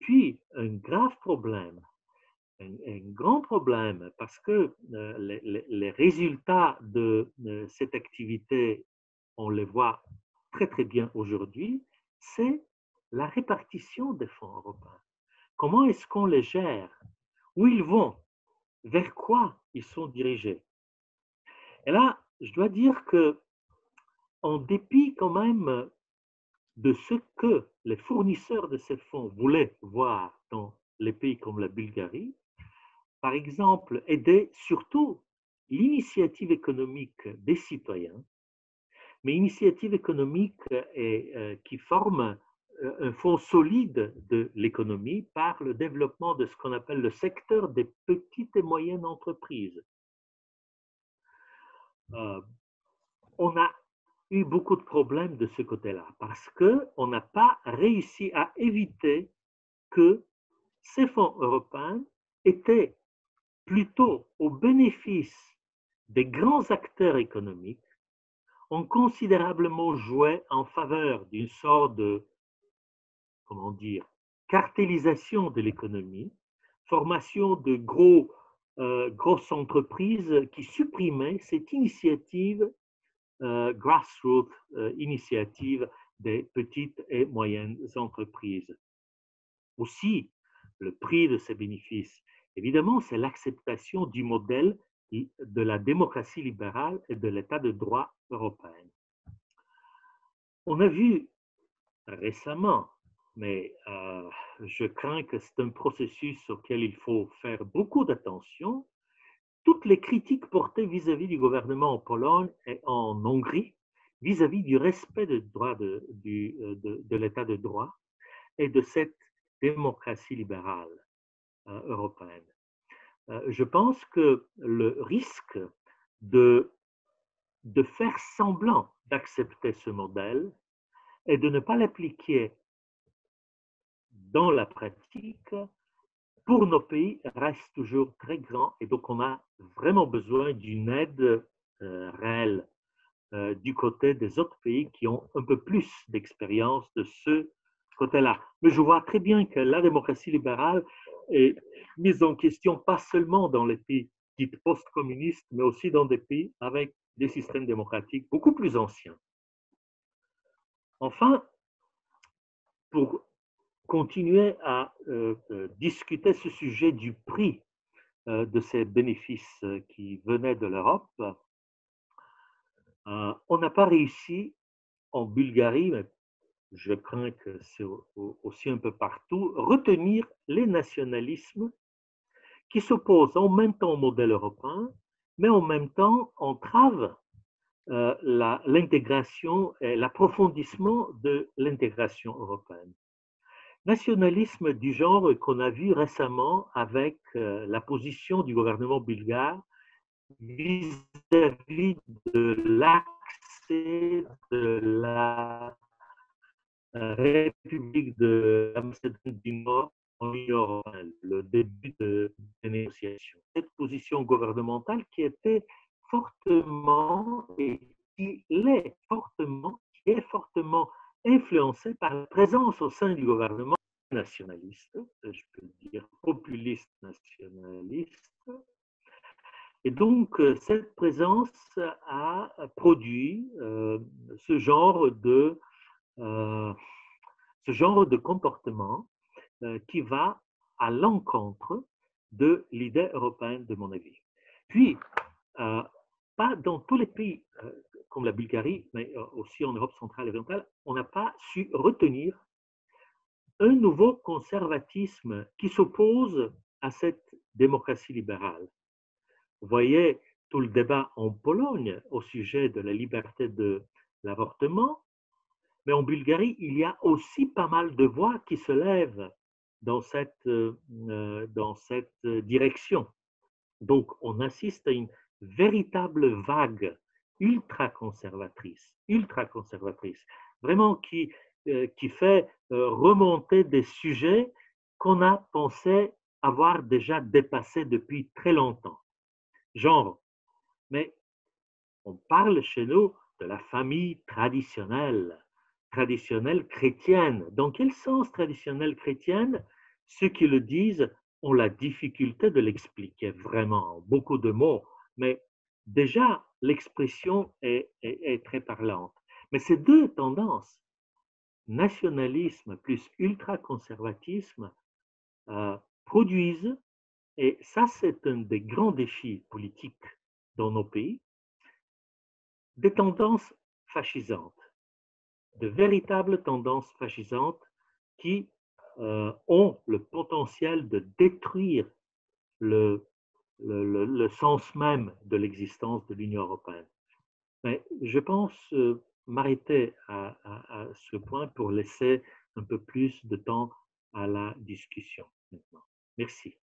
Puis, un grave problème, un grand problème, parce que les résultats de cette activité, on les voit très très bien aujourd'hui, c'est la répartition des fonds européens. Comment est-ce qu'on les gère? Où ils vont? Vers quoi ils sont dirigés? Et là, je dois dire que, en dépit quand même de ce que les fournisseurs de ces fonds voulaient voir dans les pays comme la Bulgarie, par exemple, aider surtout l'initiative économique des citoyens, mais initiative économique qui forme un fond solide de l'économie par le développement de ce qu'on appelle le secteur des petites et moyennes entreprises. On a eu beaucoup de problèmes de ce côté-là parce qu'on n'a pas réussi à éviter que ces fonds européens étaient plutôt au bénéfice des grands acteurs économiques, ont considérablement joué en faveur d'une sorte de, comment dire, cartélisation de l'économie, formation de grosses entreprises qui supprimaient cette initiative grassroots, initiative des petites et moyennes entreprises. Aussi, le prix de ces bénéfices, évidemment, c'est l'acceptation du modèle de la démocratie libérale et de l'état de droit européen. On a vu récemment mais je crains que c'est un processus auquel il faut faire beaucoup d'attention. Toutes les critiques portées vis-à-vis du gouvernement en Pologne et en Hongrie, vis-à-vis du respect des droits de l'état de droit et de cette démocratie libérale européenne. Je pense que le risque de faire semblant d'accepter ce modèle et de ne pas l'appliquer dans la pratique, pour nos pays, reste toujours très grand. Et donc, on a vraiment besoin d'une aide réelle du côté des autres pays qui ont un peu plus d'expérience de ce côté-là. Mais je vois très bien que la démocratie libérale est mise en question pas seulement dans les pays dits post-communistes, mais aussi dans des pays avec des systèmes démocratiques beaucoup plus anciens. Enfin, pour continuer à discuter ce sujet du prix de ces bénéfices qui venaient de l'Europe, on n'a pas réussi en Bulgarie, mais je crains que c'est aussi un peu partout, retenir les nationalismes qui s'opposent en même temps au modèle européen, mais en même temps entravent l'intégration et l'approfondissement de l'intégration européenne. Nationalisme du genre qu'on a vu récemment avec la position du gouvernement bulgare vis-à-vis de l'accès de la République de la Macédoine du Nord en Union européenne, le début des négociations. Cette position gouvernementale qui était fortement et qui est fortement influencée par la présence au sein du gouvernement nationaliste, je peux dire populiste nationaliste. Et donc, cette présence a produit ce genre de comportement qui va à l'encontre de l'idée européenne, de mon avis. Puis, pas dans tous les pays comme la Bulgarie, mais aussi en Europe centrale et orientale, on n'a pas su retenir un nouveau conservatisme qui s'oppose à cette démocratie libérale. Vous voyez tout le débat en Pologne au sujet de la liberté de l'avortement, mais en Bulgarie, il y a aussi pas mal de voix qui se lèvent dans cette direction. Donc, on assiste à une véritable vague ultra-conservatrice, vraiment qui fait remonter des sujets qu'on a pensé avoir déjà dépassés depuis très longtemps. Genre, mais on parle chez nous de la famille traditionnelle chrétienne. Dans quel sens traditionnelle chrétienne? Ceux qui le disent ont la difficulté de l'expliquer vraiment, beaucoup de mots, mais déjà l'expression est très parlante. Mais ces deux tendances, nationalisme plus ultra-conservatisme, produisent, et ça c'est un des grands défis politiques dans nos pays, des tendances fascisantes, de véritables tendances fascisantes qui ont le potentiel de détruire le sens même de l'existence de l'Union européenne. Mais je pense m'arrêter à ce point pour laisser un peu plus de temps à la discussion maintenant. Merci.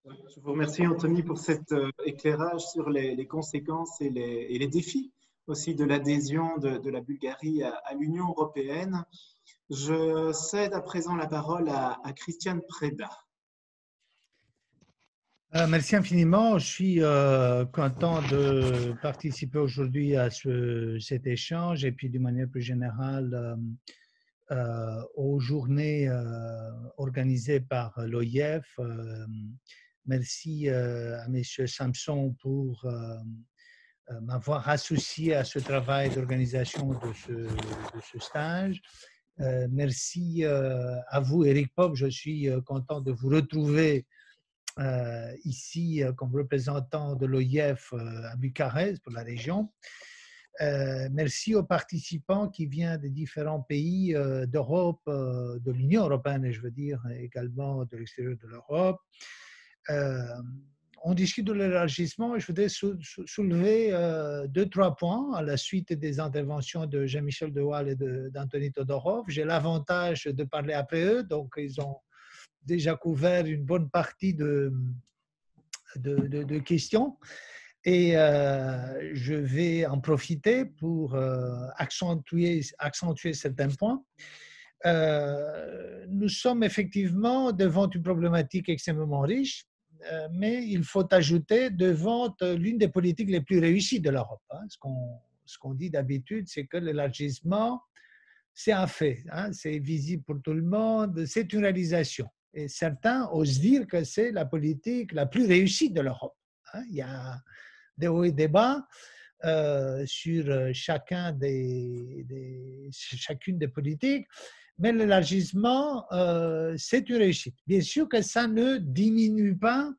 Je vous remercie, Anthony, pour cet éclairage sur les conséquences et les défis aussi de l'adhésion de la Bulgarie à l'Union européenne. Je cède à présent la parole à Christiane Preda. Merci infiniment. Je suis content de participer aujourd'hui à cet échange et puis d'une manière plus générale aux journées organisées par l'OIF. Merci à M. Samson pour m'avoir associé à ce travail d'organisation de ce stage. Merci à vous, Eric Popp. Je suis content de vous retrouver ici comme représentant de l'OIF à Bucarest pour la région. Merci aux participants qui viennent des différents pays d'Europe, de l'Union européenne, et je veux dire également de l'extérieur de l'Europe. On discute de l'élargissement et je voudrais soulever 2-3 points à la suite des interventions de Jean-Michel de Waal et d'Anthony Todorov. J'ai l'avantage de parler après eux, donc ils ont déjà couvert une bonne partie de questions. Et je vais en profiter pour accentuer certains points. Nous sommes effectivement devant une problématique extrêmement riche, mais il faut ajouter devant l'une des politiques les plus réussies de l'Europe. Ce qu'on dit d'habitude, c'est que l'élargissement, c'est un fait, c'est visible pour tout le monde, c'est une réalisation. Et certains osent dire que c'est la politique la plus réussie de l'Europe. Il y a des hauts et des bas sur chacune des politiques, mais l'élargissement, c'est une réussite. Bien sûr que ça ne diminue pas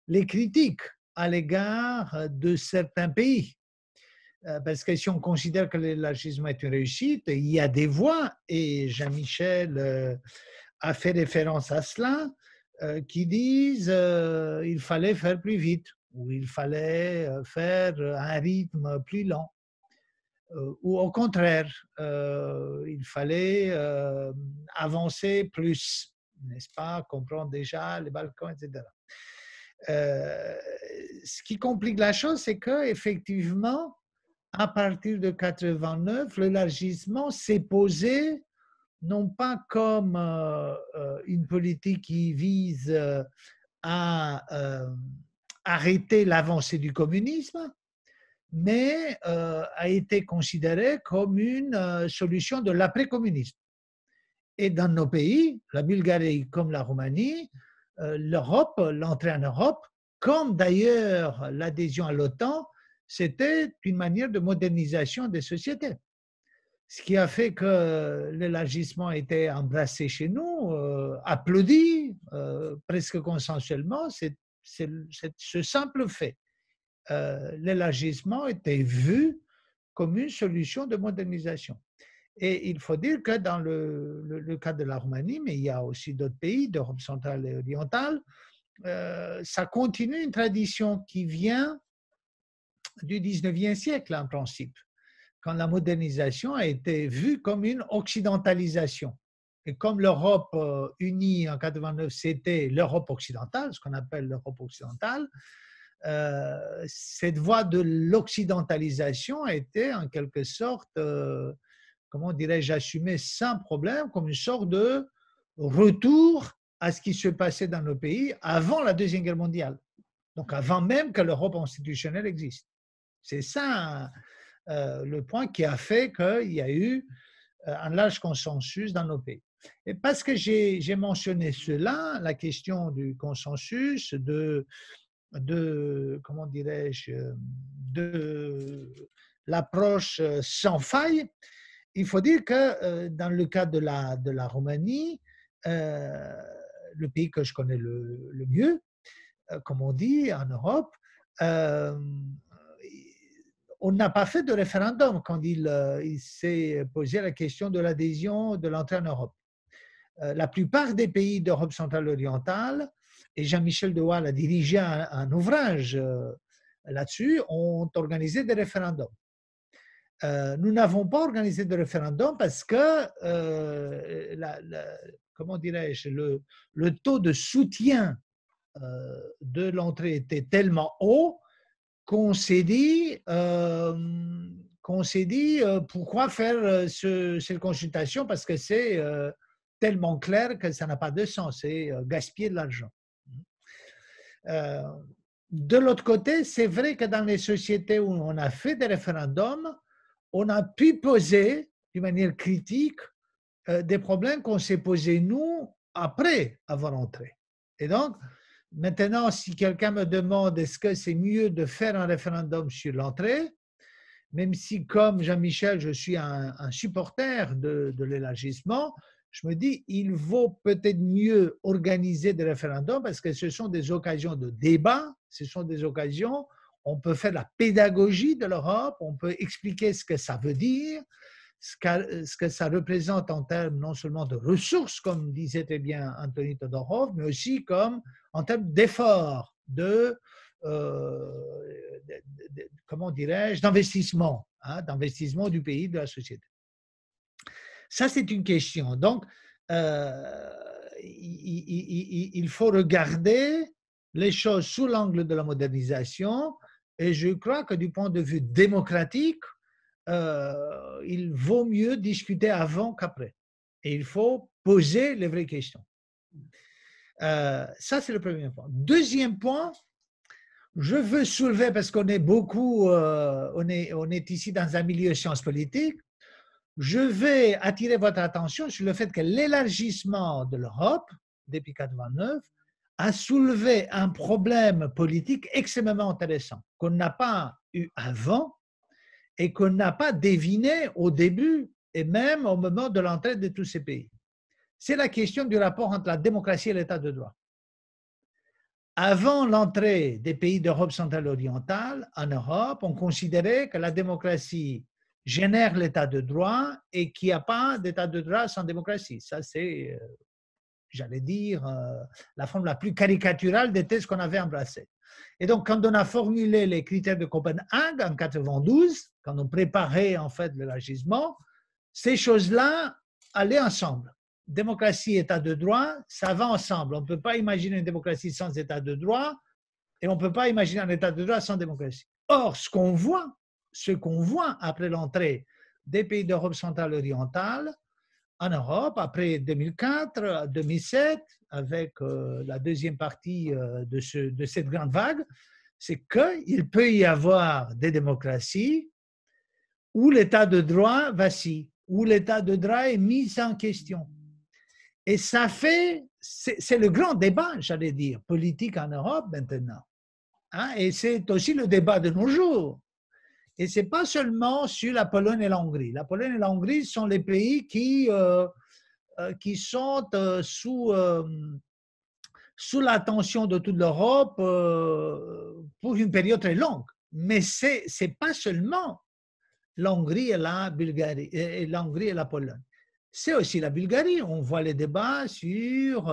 les critiques à l'égard de certains pays. Parce que si on considère que l'élargissement est une réussite, il y a des voix, et Jean-Michel a fait référence à cela, qui disent qu'il fallait faire plus vite, ou il fallait faire un rythme plus lent, ou au contraire, il fallait avancer plus, n'est-ce pas, comprendre déjà les Balkans, etc. Ce qui complique la chose, c'est qu'effectivement, à partir de 1989, l'élargissement s'est posé non pas comme une politique qui vise à arrêter l'avancée du communisme, mais a été considérée comme une solution de l'après-communisme. Et dans nos pays, la Bulgarie comme la Roumanie, l'Europe, l'entrée en Europe, comme d'ailleurs l'adhésion à l'OTAN, c'était une manière de modernisation des sociétés. Ce qui a fait que l'élargissement a été embrassé chez nous, applaudi presque consensuellement, c'est ce simple fait. L'élargissement était vu comme une solution de modernisation. Et il faut dire que dans le cas de la Roumanie, mais il y a aussi d'autres pays d'Europe centrale et orientale, ça continue une tradition qui vient du 19e siècle en principe, quand la modernisation a été vue comme une occidentalisation. Et comme l'Europe unie en 1989, c'était l'Europe occidentale, ce qu'on appelle l'Europe occidentale, cette voie de l'occidentalisation a été en quelque sorte, comment dirais-je, assumée sans problème comme une sorte de retour à ce qui se passait dans nos pays avant la Deuxième Guerre mondiale. Donc avant même que l'Europe institutionnelle existe. C'est ça le point qui a fait qu'il y a eu un large consensus dans nos pays. Et parce que j'ai mentionné cela, la question du consensus, comment dirais-je, de l'approche sans faille, il faut dire que dans le cas de la Roumanie, le pays que je connais le mieux, comme on dit en Europe, on n'a pas fait de référendum quand il s'est posé la question de l'adhésion, de l'entrée en Europe. La plupart des pays d'Europe centrale orientale, et Jean-Michel de Waal a dirigé un ouvrage là-dessus, ont organisé des référendums. Nous n'avons pas organisé de référendum parce que, comment dirais-je, le taux de soutien de l'entrée était tellement haut qu'on s'est dit, pourquoi faire cette consultation, parce que c'est tellement clair que ça n'a pas de sens, c'est gaspiller de l'argent. De l'autre côté, c'est vrai que dans les sociétés où on a fait des référendums, on a pu poser d'une manière critique des problèmes qu'on s'est posés nous après avoir entré. Et donc, maintenant, si quelqu'un me demande est-ce que c'est mieux de faire un référendum sur l'entrée, même si comme Jean-Michel, je suis un supporter de l'élargissement, je me dis il vaut peut-être mieux organiser des référendums parce que ce sont des occasions de débat, ce sont des occasions on peut faire la pédagogie de l'Europe, on peut expliquer ce que ça veut dire, ce que ça représente en termes non seulement de ressources, comme disait très bien Anthony Todorov, mais aussi comme en termes d'efforts, comment dirais-je, d'investissement, hein, d'investissement du pays, de la société. Ça, c'est une question. Donc, il faut regarder les choses sous l'angle de la modernisation, et je crois que du point de vue démocratique, il vaut mieux discuter avant qu'après. Et il faut poser les vraies questions. Ça, c'est le premier point. Deuxième point, je veux soulever, parce qu'on est beaucoup, on est ici dans un milieu sciences politiques, je vais attirer votre attention sur le fait que l'élargissement de l'Europe, depuis 1989, a soulevé un problème politique extrêmement intéressant, qu'on n'a pas eu avant, et qu'on n'a pas deviné au début et même au moment de l'entrée de tous ces pays. C'est la question du rapport entre la démocratie et l'état de droit. Avant l'entrée des pays d'Europe centrale et orientale en Europe, on considérait que la démocratie génère l'état de droit et qu'il n'y a pas d'état de droit sans démocratie. Ça, c'est, j'allais dire, la forme la plus caricaturale des thèses qu'on avait embrassées. Et donc, quand on a formulé les critères de Copenhague en 1992, quand on préparait en fait l'élargissement, ces choses-là allaient ensemble. Démocratie, état de droit, ça va ensemble. On ne peut pas imaginer une démocratie sans état de droit et on ne peut pas imaginer un état de droit sans démocratie. Or, ce qu'on voit après l'entrée des pays d'Europe centrale et orientale en Europe, après 2004, 2007, avec la deuxième partie de cette grande vague, c'est qu'il peut y avoir des démocraties où l'état de droit vacille, où l'état de droit est mis en question. Et ça fait, c'est le grand débat, j'allais dire, politique en Europe maintenant. Hein? Et c'est aussi le débat de nos jours. Et ce n'est pas seulement sur la Pologne et la Hongrie. La Pologne et la Hongrie sont les pays qui sont sous l'attention de toute l'Europe pour une période très longue. Mais ce n'est pas seulement la Hongrie et la Bulgarie, et la Hongrie et la Pologne. C'est aussi la Bulgarie. On voit les débats sur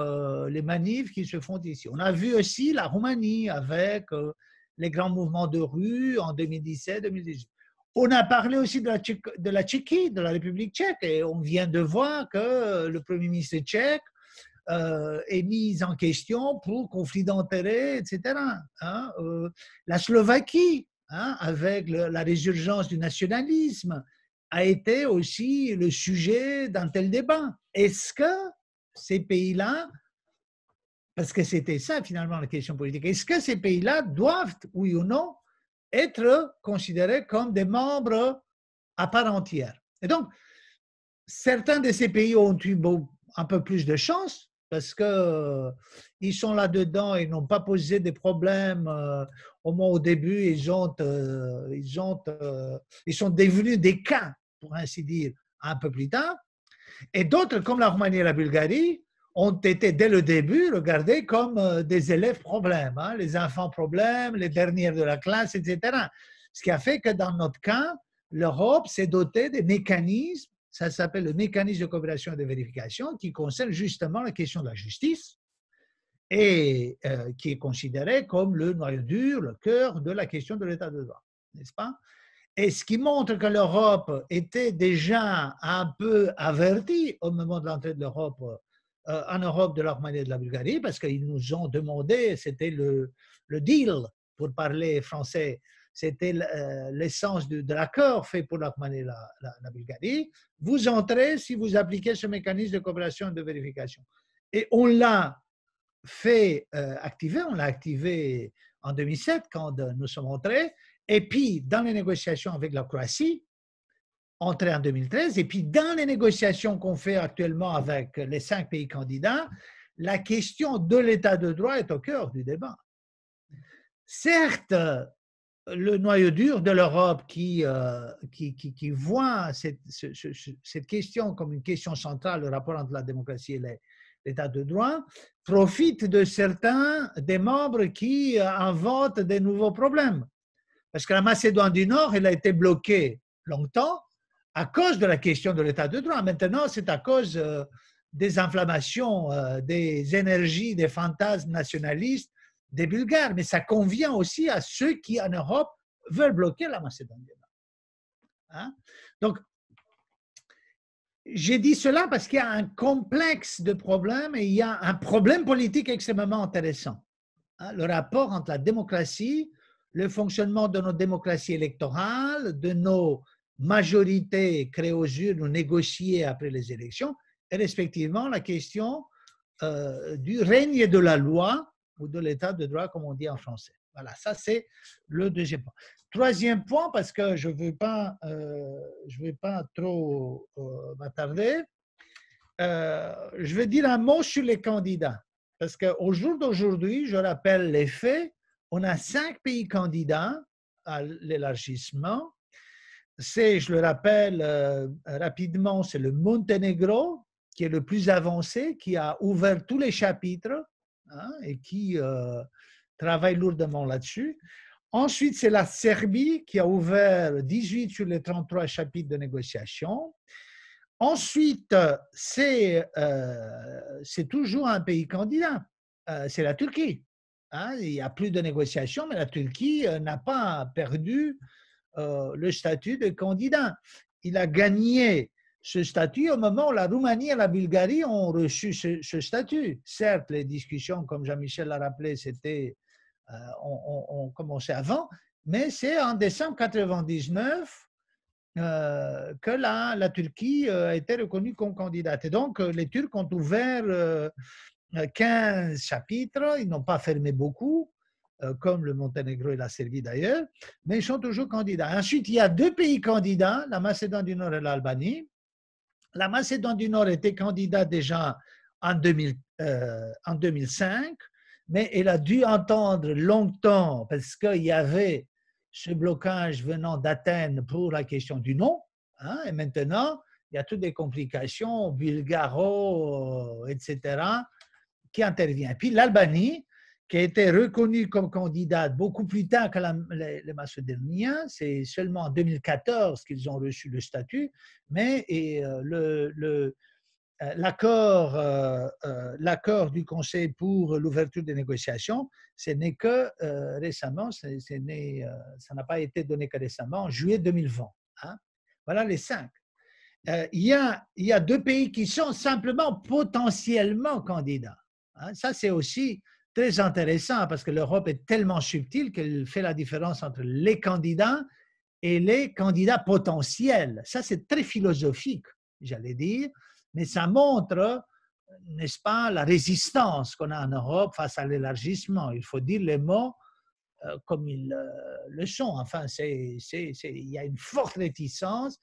les manifs qui se font ici. On a vu aussi la Roumanie avec les grands mouvements de rue en 2017-2018. On a parlé aussi de la Tchéquie, de la République tchèque, et on vient de voir que le Premier ministre tchèque est mis en question pour conflit d'intérêts, etc. Hein, la Slovaquie, hein, avec la résurgence du nationalisme, a été aussi le sujet d'un tel débat. Est-ce que ces pays-là, parce que c'était ça finalement la question politique, est-ce que ces pays-là doivent, oui ou non, être considérés comme des membres à part entière? Et donc, certains de ces pays ont eu un peu plus de chance parce qu'ils sont là-dedans et n'ont pas posé des problèmes. Au moins au début, ils sont devenus des cas, pour ainsi dire, un peu plus tard. Et d'autres, comme la Roumanie et la Bulgarie, ont été dès le début regardés comme des élèves problèmes, hein, les enfants problèmes, les derniers de la classe, etc. Ce qui a fait que dans notre cas, l'Europe s'est dotée des mécanismes, ça s'appelle le mécanisme de coopération et de vérification, qui concerne justement la question de la justice et qui est considéré comme le noyau dur, le cœur de la question de l'état de droit, n'est-ce pas? Et ce qui montre que l'Europe était déjà un peu avertie au moment de l'entrée de l'Europe, en Europe, de la Roumanie et de la Bulgarie, parce qu'ils nous ont demandé, c'était le deal, pour parler français, c'était l'essence de l'accord fait pour la Roumanie et la Bulgarie. Vous entrez si vous appliquez ce mécanisme de coopération et de vérification. Et on l'a fait activer, on l'a activé en 2007 quand nous sommes entrés, et puis dans les négociations avec la Croatie, entrée en 2013, et puis dans les négociations qu'on fait actuellement avec les 5 pays candidats, la question de l'état de droit est au cœur du débat. Certes, le noyau dur de l'Europe qui voit cette question comme une question centrale, le rapport entre la démocratie et l'état de droit, profite de certains des membres qui inventent des nouveaux problèmes. Parce que la Macédoine du Nord, elle a été bloquée longtemps à cause de la question de l'état de droit. Maintenant, c'est à cause des inflammations, des énergies, des fantasmes nationalistes des Bulgares. Mais ça convient aussi à ceux qui, en Europe, veulent bloquer la Macédoine du Nord. Hein? Donc, j'ai dit cela parce qu'il y a un complexe de problèmes et il y a un problème politique extrêmement intéressant. Hein? Le rapport entre la démocratie, le fonctionnement de nos démocraties électorales, de nos majorités créées aux urnes ou négociées après les élections, et respectivement la question du règne de la loi ou de l'état de droit, comme on dit en français. Voilà, ça c'est le deuxième point. Troisième point, parce que je ne veux pas trop m'attarder, je vais dire un mot sur les candidats. Parce qu'au jour d'aujourd'hui, je rappelle les faits, on a 5 pays candidats à l'élargissement. C'est, je le rappelle rapidement, c'est le Monténégro, qui est le plus avancé, qui a ouvert tous les chapitres hein, et qui travaille lourdement là-dessus. Ensuite, c'est la Serbie qui a ouvert 18 sur les 33 chapitres de négociation. Ensuite, c'est toujours un pays candidat, c'est la Turquie. Hein, il n'y a plus de négociations, mais la Turquie n'a pas perdu le statut de candidat. Il a gagné ce statut au moment où la Roumanie et la Bulgarie ont reçu ce statut. Certes, les discussions, comme Jean-Michel l'a rappelé, ont commencé avant, mais c'est en décembre 1999 que la Turquie a été reconnue comme candidate. Et donc, les Turcs ont ouvert 15 chapitres, ils n'ont pas fermé beaucoup, comme le Monténégro et la Serbie d'ailleurs, mais ils sont toujours candidats. Ensuite, il y a 2 pays candidats, la Macédoine du Nord et l'Albanie. La Macédoine du Nord était candidate déjà en 2005, mais elle a dû attendre longtemps parce qu'il y avait ce blocage venant d'Athènes pour la question du nom. Hein, et maintenant, il y a toutes des complications, bulgaro, etc., qui interviennent. Puis l'Albanie, qui a été reconnue comme candidate beaucoup plus tard que les Macédoniens, c'est seulement en 2014 qu'ils ont reçu le statut, mais l'accord du Conseil pour l'ouverture des négociations, ce n'est que récemment, ça n'a pas été donné que récemment, en juillet 2020. Hein. Voilà les 5. Il y a 2 pays qui sont simplement potentiellement candidats. Hein. Ça, c'est aussi très intéressant parce que l'Europe est tellement subtile qu'elle fait la différence entre les candidats et les candidats potentiels. Ça, c'est très philosophique, j'allais dire, mais ça montre, n'est-ce pas, la résistance qu'on a en Europe face à l'élargissement. Il faut dire les mots comme ils le sont. Enfin, il y a une forte réticence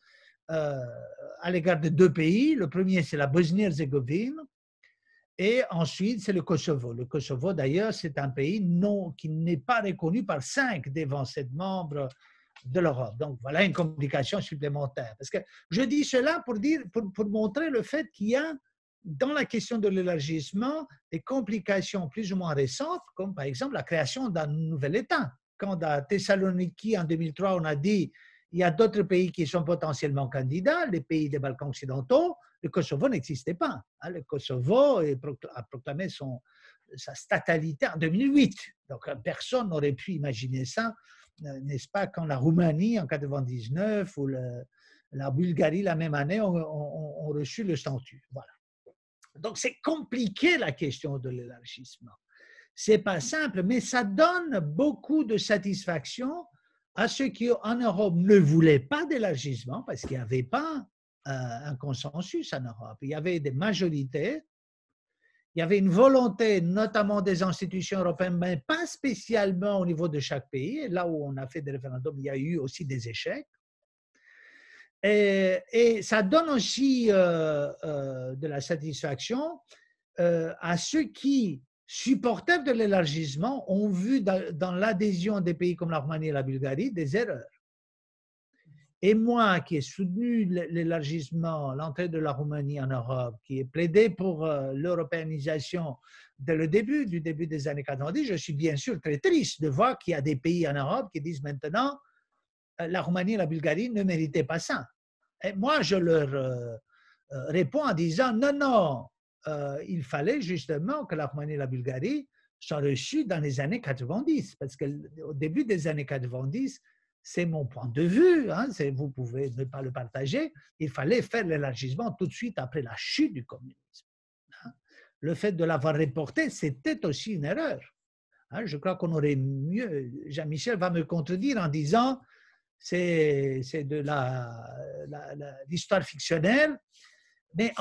à l'égard de 2 pays. Le premier, c'est la Bosnie-Herzégovine. Et ensuite, c'est le Kosovo. Le Kosovo, d'ailleurs, c'est un pays qui n'est pas reconnu par 5 des 27 membres de l'Europe. Donc, voilà une complication supplémentaire. Parce que je dis cela pour montrer le fait qu'il y a, dans la question de l'élargissement, des complications plus ou moins récentes, comme par exemple la création d'un nouvel État. Quand à Thessaloniki, en 2003, on a dit il y a d'autres pays qui sont potentiellement candidats, les pays des Balkans occidentaux, le Kosovo n'existait pas. Le Kosovo a proclamé sa statalité en 2008. Donc, personne n'aurait pu imaginer ça, n'est-ce pas, quand la Roumanie, en 1999, ou la Bulgarie, la même année, ont reçu le statut. Voilà. Donc, c'est compliqué la question de l'élargissement. Ce n'est pas simple, mais ça donne beaucoup de satisfaction à ceux qui, en Europe, ne voulaient pas d'élargissement parce qu'il n'y avait pas un consensus en Europe. Il y avait des majorités, il y avait une volonté, notamment des institutions européennes, mais pas spécialement au niveau de chaque pays. Et là où on a fait des référendums, il y a eu aussi des échecs. Et ça donne aussi de la satisfaction à ceux qui, supporters de l'élargissement, ont vu dans l'adhésion des pays comme la Roumanie et la Bulgarie des erreurs. et moi qui ai soutenu l'élargissement, l'entrée de la Roumanie en Europe, qui ai plaidé pour l'européanisation dès le début, du début des années 90, je suis bien sûr très triste de voir qu'il y a des pays en Europe qui disent maintenant la Roumanie et la Bulgarie ne méritaient pas ça. Et moi, je leur réponds en disant non, non, il fallait justement que la Roumanie et la Bulgarie soient reçues dans les années 90, parce qu'au début des années 90, c'est mon point de vue, hein, vous pouvez ne pas le partager, il fallait faire l'élargissement tout de suite après la chute du communisme. Hein. Le fait de l'avoir reporté, c'était aussi une erreur. Hein, je crois qu'on aurait mieux, Jean-Michel va me contredire en disant c'est de l'histoire fictionnelle, mais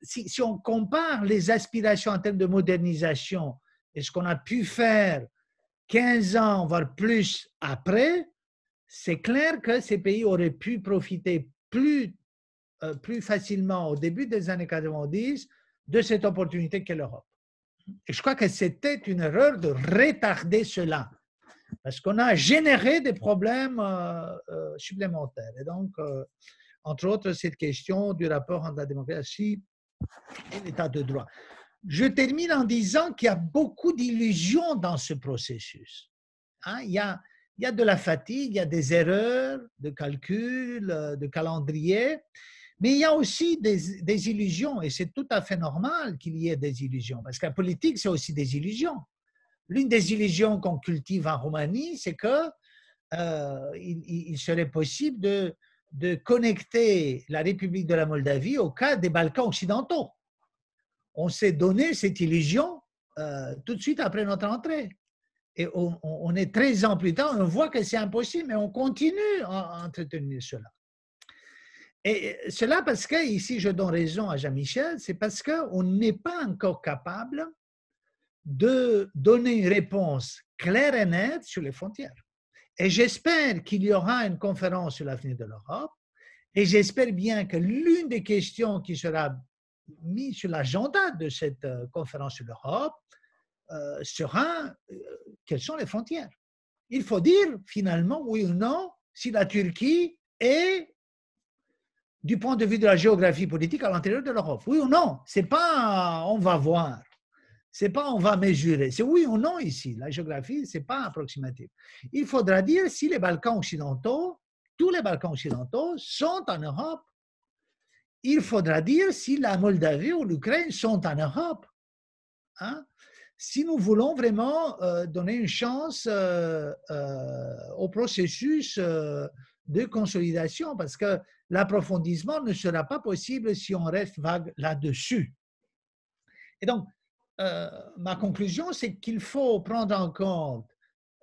si on compare les aspirations en termes de modernisation et ce qu'on a pu faire 15 ans, voire plus après, c'est clair que ces pays auraient pu profiter plus facilement au début des années 90 de cette opportunité qu'est l'Europe. Et je crois que c'était une erreur de retarder cela, parce qu'on a généré des problèmes supplémentaires. Et donc, entre autres, cette question du rapport entre la démocratie et l'état de droit. Je termine en disant qu'il y a beaucoup d'illusions dans ce processus. Hein, il y a de la fatigue, il y a des erreurs de calcul, de calendrier, mais il y a aussi des illusions, et c'est tout à fait normal qu'il y ait des illusions, parce que la politique, c'est aussi des illusions. L'une des illusions qu'on cultive en Roumanie, c'est qu'il serait possible de connecter la République de la Moldavie au cas des Balkans occidentaux. On s'est donné cette illusion tout de suite après notre entrée. Et on est 13 ans plus tard, on voit que c'est impossible, mais on continue à entretenir cela. Et cela parce que, ici je donne raison à Jean-Michel, c'est parce qu'on n'est pas encore capable de donner une réponse claire et nette sur les frontières. Et j'espère qu'il y aura une conférence sur l'avenir de l'Europe, et j'espère bien que l'une des questions qui sera mise sur l'agenda de cette conférence sur l'Europe sera quelles sont les frontières. Il faut dire finalement, oui ou non, si la Turquie est, du point de vue de la géographie politique, à l'intérieur de l'Europe. Oui ou non, c'est pas on va voir. C'est pas on va mesurer, c'est oui ou non ici. La géographie, c'est pas approximatif. Il faudra dire si les Balkans occidentaux, tous les Balkans occidentaux sont en Europe. Il faudra dire si la Moldavie ou l'Ukraine sont en Europe. Hein? Si nous voulons vraiment donner une chance au processus de consolidation, parce que l'approfondissement ne sera pas possible si on reste vague là-dessus. Et donc, ma conclusion, c'est qu'il faut prendre en compte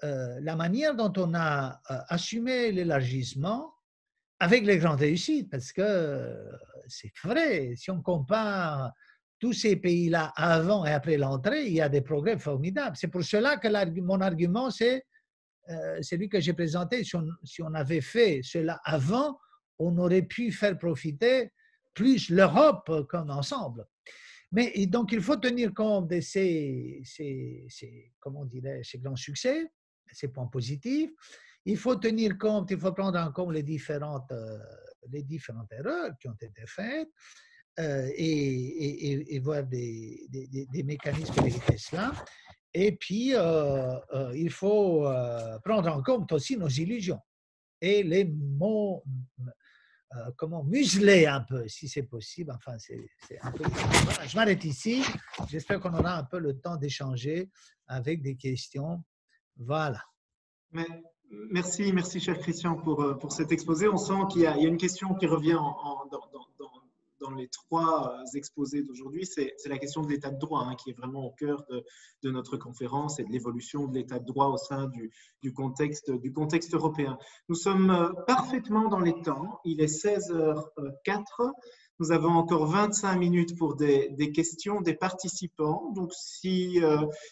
la manière dont on a assumé l'élargissement avec les grandes réussites, parce que c'est vrai, si on compare tous ces pays-là avant et après l'entrée, il y a des progrès formidables. C'est pour cela que mon argument, c'est celui que j'ai présenté. Si on avait fait cela avant, on aurait pu faire profiter plus l'Europe comme ensemble. Mais donc, il faut tenir compte de ces grands succès, ces points positifs. Il faut tenir compte, il faut prendre en compte les différentes erreurs qui ont été faites et voir des mécanismes pour éviter cela. Et puis, il faut prendre en compte aussi nos illusions et les mots. Comment museler un peu, si c'est possible. Enfin, c'est un peu. Voilà, je m'arrête ici. J'espère qu'on aura un peu le temps d'échanger avec des questions. Voilà. Mais, merci, cher Christian, pour cet exposé. On sent qu'il y a une question qui revient dans les trois exposés d'aujourd'hui, c'est la question de l'état de droit, hein, qui est vraiment au cœur de notre conférence et de l'évolution de l'état de droit au sein du contexte européen. Nous sommes parfaitement dans les temps, il est 16h04, nous avons encore 25 minutes pour des questions des participants. Donc, si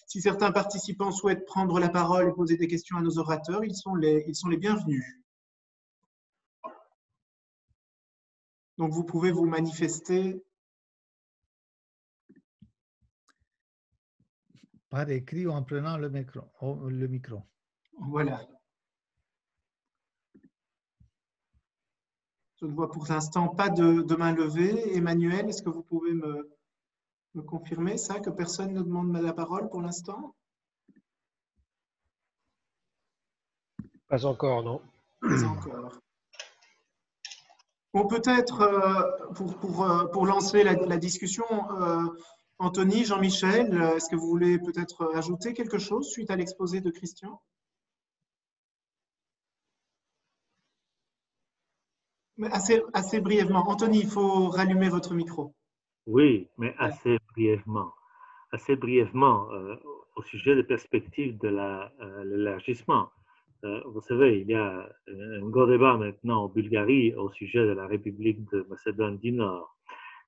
certains participants souhaitent prendre la parole et poser des questions à nos orateurs, ils sont les bienvenus. Donc, vous pouvez vous manifester. Par écrit ou en prenant le micro. Voilà. Je ne vois pour l'instant pas de main levée. Emmanuel, est-ce que vous pouvez me confirmer ça, que personne ne demande la parole pour l'instant? Pas encore, non. Pas encore. Bon, peut-être pour lancer la discussion, Anthony, Jean-Michel, est-ce que vous voulez peut-être ajouter quelque chose suite à l'exposé de Christian? Mais assez brièvement. Anthony, il faut rallumer votre micro. Oui, mais assez brièvement. Assez brièvement, au sujet des perspectives de l'élargissement. Vous savez, il y a un gros débat maintenant en Bulgarie au sujet de la République de Macédoine du Nord.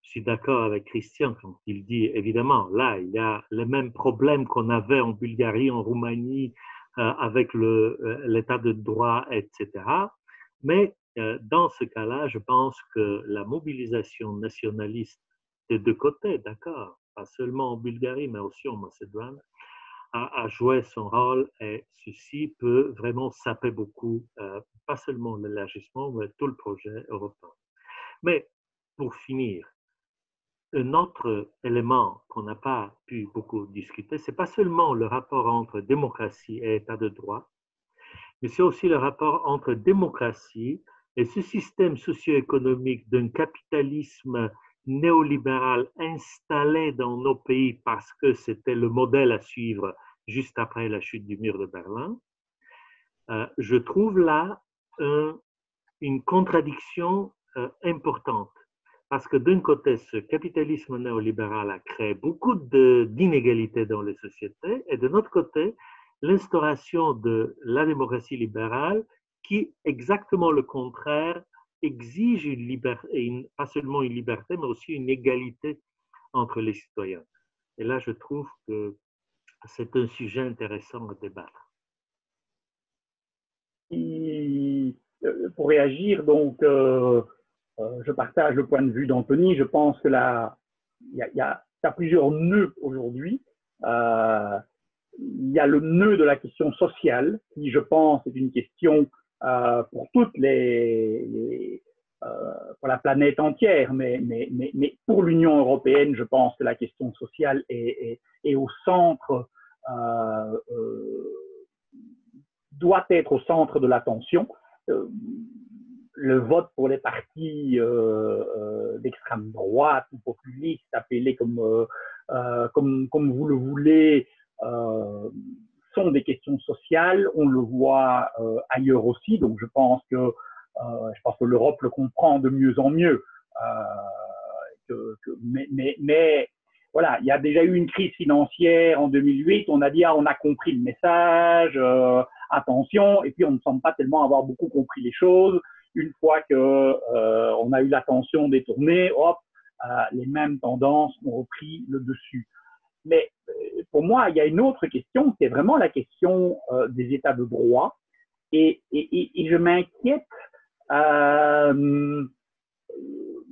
Je suis d'accord avec Christian quand il dit, évidemment, là, il y a les mêmes problèmes qu'on avait en Bulgarie, en Roumanie, avec l'état de droit, etc. Mais dans ce cas-là, je pense que la mobilisation nationaliste des deux côtés, d'accord, pas seulement en Bulgarie, mais aussi en Macédoine, a joué son rôle et ceci peut vraiment saper beaucoup, pas seulement l'élargissement, mais tout le projet européen. Mais pour finir, un autre élément qu'on n'a pas pu beaucoup discuter, c'est pas seulement le rapport entre démocratie et état de droit, mais c'est aussi le rapport entre démocratie et ce système socio-économique d'un capitalisme néolibéral installé dans nos pays parce que c'était le modèle à suivre juste après la chute du mur de Berlin. Je trouve là une contradiction importante. Parce que d'un côté, ce capitalisme néolibéral a créé beaucoup d'inégalités dans les sociétés, et de l'autre côté, l'instauration de la démocratie libérale qui, exactement le contraire, exige une liberté, pas seulement une liberté, mais aussi une égalité entre les citoyens. Et là, je trouve que c'est un sujet intéressant à débattre. Pour réagir, donc, je partage le point de vue d'Anthony. Je pense que il y a plusieurs nœuds aujourd'hui. Il y a le nœud de la question sociale, qui, je pense, est une question pour toutes pour la planète entière, mais pour l'Union européenne, je pense que la question sociale est au centre, doit être au centre de l'attention. Le vote pour les partis d'extrême droite ou populistes, appelés comme vous le voulez, sont des questions sociales. On le voit ailleurs aussi, donc je pense que l'Europe le comprend de mieux en mieux. Mais voilà, il y a déjà eu une crise financière en 2008. On a dit on a compris le message, attention, et puis on ne semble pas tellement avoir beaucoup compris les choses. Une fois qu'on a eu l'attention détournée, hop, les mêmes tendances ont repris le dessus. Mais pour moi, il y a une autre question, c'est vraiment la question des états de droit. Et je m'inquiète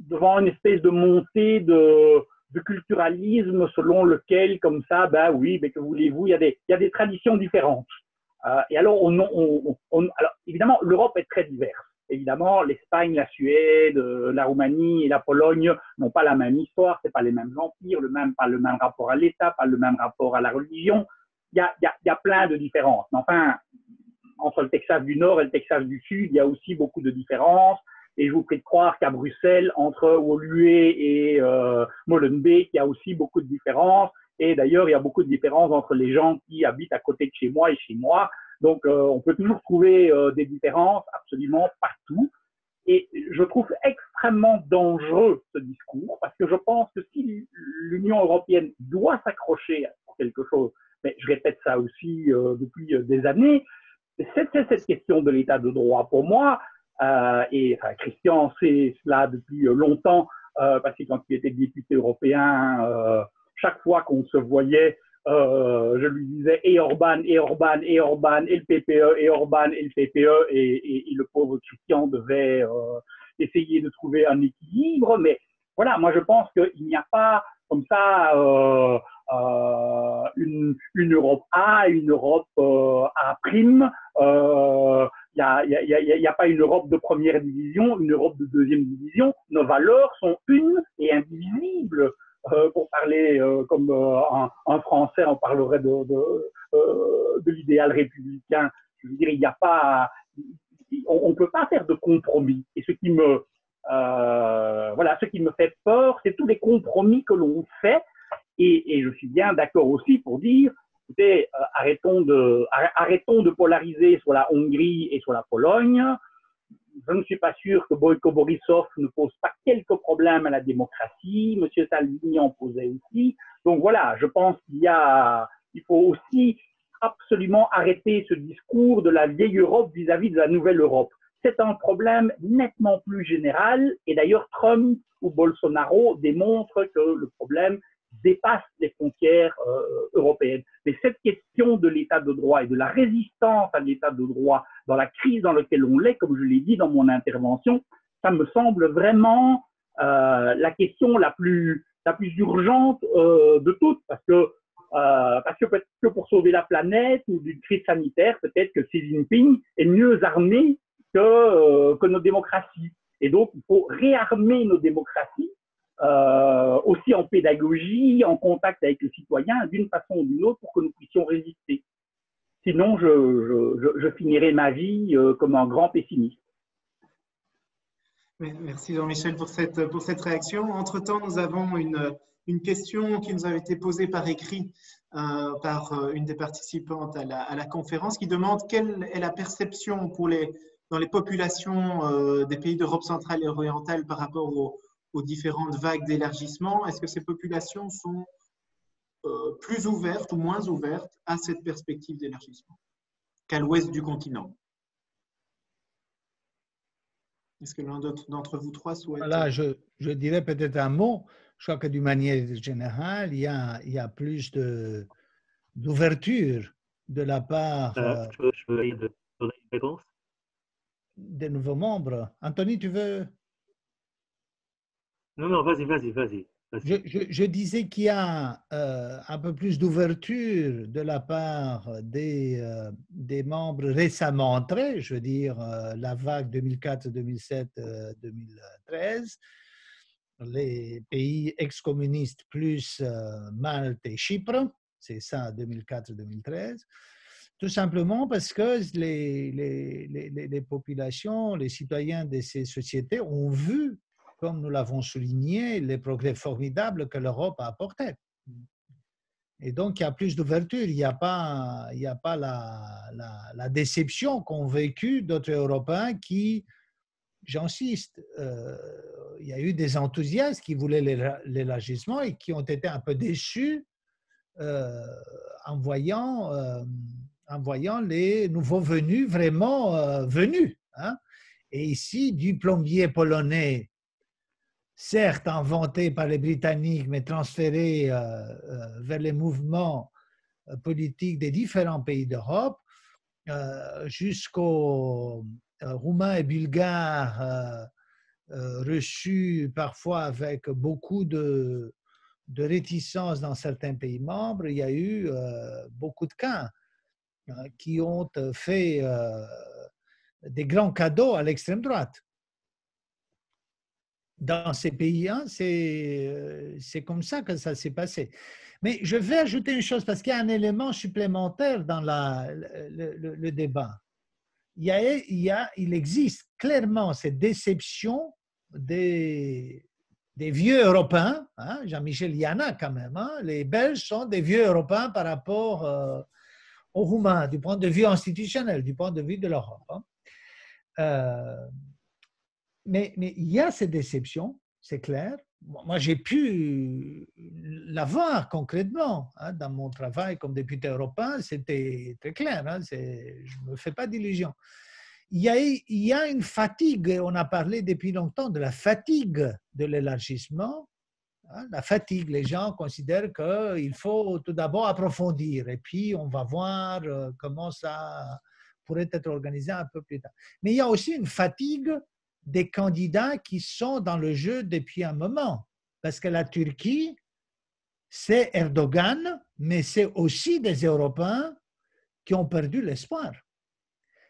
devant une espèce de montée de culturalisme selon lequel, comme ça, ben oui, mais que voulez-vous, il y a des traditions différentes. Et alors, alors, évidemment, l'Europe est très diverse. Évidemment, l'Espagne, la Suède, la Roumanie et la Pologne n'ont pas la même histoire, c'est pas les mêmes empires, pas le même rapport à l'État, pas le même rapport à la religion. Il y a plein de différences. Mais enfin, entre le Texas du Nord et le Texas du Sud, il y a aussi beaucoup de différences. Et je vous prie de croire qu'à Bruxelles, entre Woluwe et Molenbeek, il y a aussi beaucoup de différences. Et d'ailleurs, il y a beaucoup de différences entre les gens qui habitent à côté de chez moi et chez moi. Donc, on peut toujours trouver des différences absolument partout. Et je trouve extrêmement dangereux ce discours, parce que je pense que si l'Union européenne doit s'accrocher à quelque chose, mais je répète ça aussi depuis des années, c'est cette question de l'état de droit. Pour moi, et enfin, Christian sait cela depuis longtemps, parce que quand il était député européen, chaque fois qu'on se voyait, je lui disais et Orban, et Orban, et Orban, et le PPE, et Orban, et le PPE, et le pauvre Christian devait essayer de trouver un équilibre. Mais voilà, moi je pense qu'il n'y a pas comme ça une Europe A, une Europe A'. Il y a pas une Europe de première division, une Europe de deuxième division. Nos valeurs sont une et indivisibles. Pour parler comme en français, on parlerait de l'idéal républicain. Je veux dire, il n'y a pas, on ne peut pas faire de compromis. Et ce qui me, voilà, ce qui me fait peur, c'est tous les compromis que l'on fait. Et je suis bien d'accord aussi pour dire, écoutez, arrêtons de polariser sur la Hongrie et sur la Pologne. Je ne suis pas sûr que Boyko Borisov ne pose pas quelques problèmes à la démocratie. Monsieur Salvini en posait aussi. Donc voilà, je pense il faut aussi absolument arrêter ce discours de la vieille Europe vis-à-vis de la nouvelle Europe. C'est un problème nettement plus général. Et d'ailleurs, Trump ou Bolsonaro démontrent que le problème dépasse les frontières européennes. Mais cette question de l'état de droit et de la résistance à l'état de droit dans la crise dans laquelle on l'est, comme je l'ai dit dans mon intervention, ça me semble vraiment la question la plus urgente de toutes, parce que peut-être que pour sauver la planète ou d'une crise sanitaire, peut-être que Xi Jinping est mieux armé que nos démocraties. Et donc, il faut réarmer nos démocraties, aussi en pédagogie, en contact avec les citoyens, d'une façon ou d'une autre, pour que nous puissions résister. Sinon, je finirai ma vie comme un grand pessimiste. Merci Jean-Michel pour cette réaction. Entre-temps, nous avons une question qui nous a été posée par écrit par une des participantes à la conférence qui demande quelle est la perception dans les populations des pays d'Europe centrale et orientale par rapport aux différentes vagues d'élargissement. Est-ce que ces populations sont plus ouvertes ou moins ouvertes à cette perspective d'élargissement qu'à l'ouest du continent? Est-ce que l'un d'entre vous trois souhaite… Voilà, je dirais peut-être un mot. Je crois que d'une manière générale, il y a plus d'ouverture de la part je veux donner une réponse. des nouveaux membres. Anthony, tu veux… Non, vas-y. Je disais qu'il y a un peu plus d'ouverture de la part des membres récemment entrés, je veux dire la vague 2004, 2007, 2013, les pays ex-communistes plus Malte et Chypre, c'est ça 2004-2013, tout simplement parce que les populations, les citoyens de ces sociétés ont vu, comme nous l'avons souligné, les progrès formidables que l'Europe a apportés. Et donc, il y a plus d'ouverture. Il n'y a pas la déception qu'ont vécu d'autres Européens qui, j'insiste, il y a eu des enthousiastes qui voulaient l'élargissement et qui ont été un peu déçus en voyant les nouveaux venus vraiment venus. Hein. Et ici, du plombier polonais, certes inventé par les Britanniques, mais transféré vers les mouvements politiques des différents pays d'Europe, jusqu'aux Roumains et Bulgares reçus parfois avec beaucoup de réticence dans certains pays membres. Il y a eu beaucoup de cas qui ont fait des grands cadeaux à l'extrême droite. Dans ces pays, c'est comme ça que ça s'est passé. Mais je vais ajouter une chose parce qu'il y a un élément supplémentaire dans le débat. Il existe clairement cette déception des vieux Européens. Hein, Jean-Michel, il y en a quand même. Hein, les Belges sont des vieux Européens par rapport aux Roumains, du point de vue institutionnel, du point de vue de l'Europe. Hein. Mais il y a cette déception, c'est clair. Moi, j'ai pu la voir concrètement hein, dans mon travail comme député européen, c'était très clair. Hein, je ne me fais pas d'illusions. Il y a une fatigue, on a parlé depuis longtemps de la fatigue de l'élargissement. Hein, la fatigue, les gens considèrent qu'il faut tout d'abord approfondir et puis on va voir comment ça pourrait être organisé un peu plus tard. Mais il y a aussi une fatigue des candidats qui sont dans le jeu depuis un moment. Parce que la Turquie, c'est Erdogan, mais c'est aussi des Européens qui ont perdu l'espoir.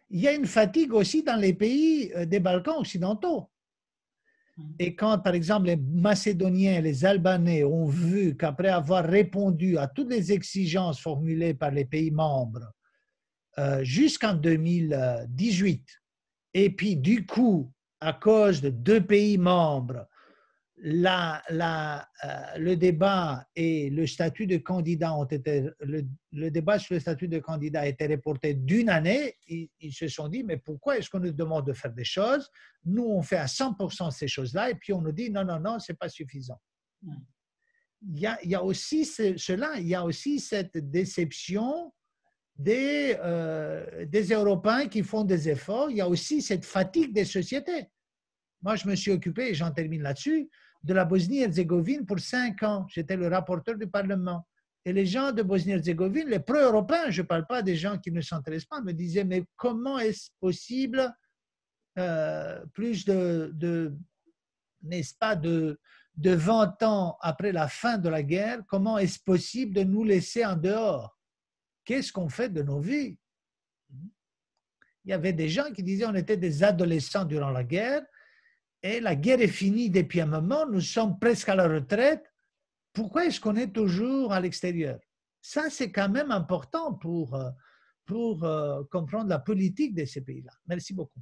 il y a une fatigue aussi dans les pays des Balkans occidentaux. Et quand, par exemple, les Macédoniens et les Albanais ont vu qu'après avoir répondu à toutes les exigences formulées par les pays membres jusqu'en 2018, et puis du coup, à cause de 2 pays membres, le débat et le statut de candidat ont été, le débat sur le statut de candidat a été reporté d'1 année. Ils se sont dit, mais pourquoi est-ce qu'on nous demande de faire des choses? Nous, on fait à 100% ces choses-là et puis on nous dit, non, non, non, ce n'est pas suffisant. Il y a aussi cela, il y a aussi cette déception des Européens qui font des efforts. Il y a aussi cette fatigue des sociétés. Moi, je me suis occupé, et j'en termine là-dessus, de la Bosnie-Herzégovine pour 5 ans. J'étais le rapporteur du Parlement. Et les gens de Bosnie-Herzégovine, les pro-européens, je ne parle pas des gens qui ne s'intéressent pas, me disaient, mais comment est-ce possible, plus n'est-ce pas, de 20 ans après la fin de la guerre, comment est-ce possible de nous laisser en dehors? Qu'est-ce qu'on fait de nos vies? Il y avait des gens qui disaient, on était des adolescents durant la guerre, et la guerre est finie depuis un moment, nous sommes presque à la retraite. Pourquoi est-ce qu'on est toujours à l'extérieur? Ça, c'est quand même important pour comprendre la politique de ces pays-là. Merci beaucoup.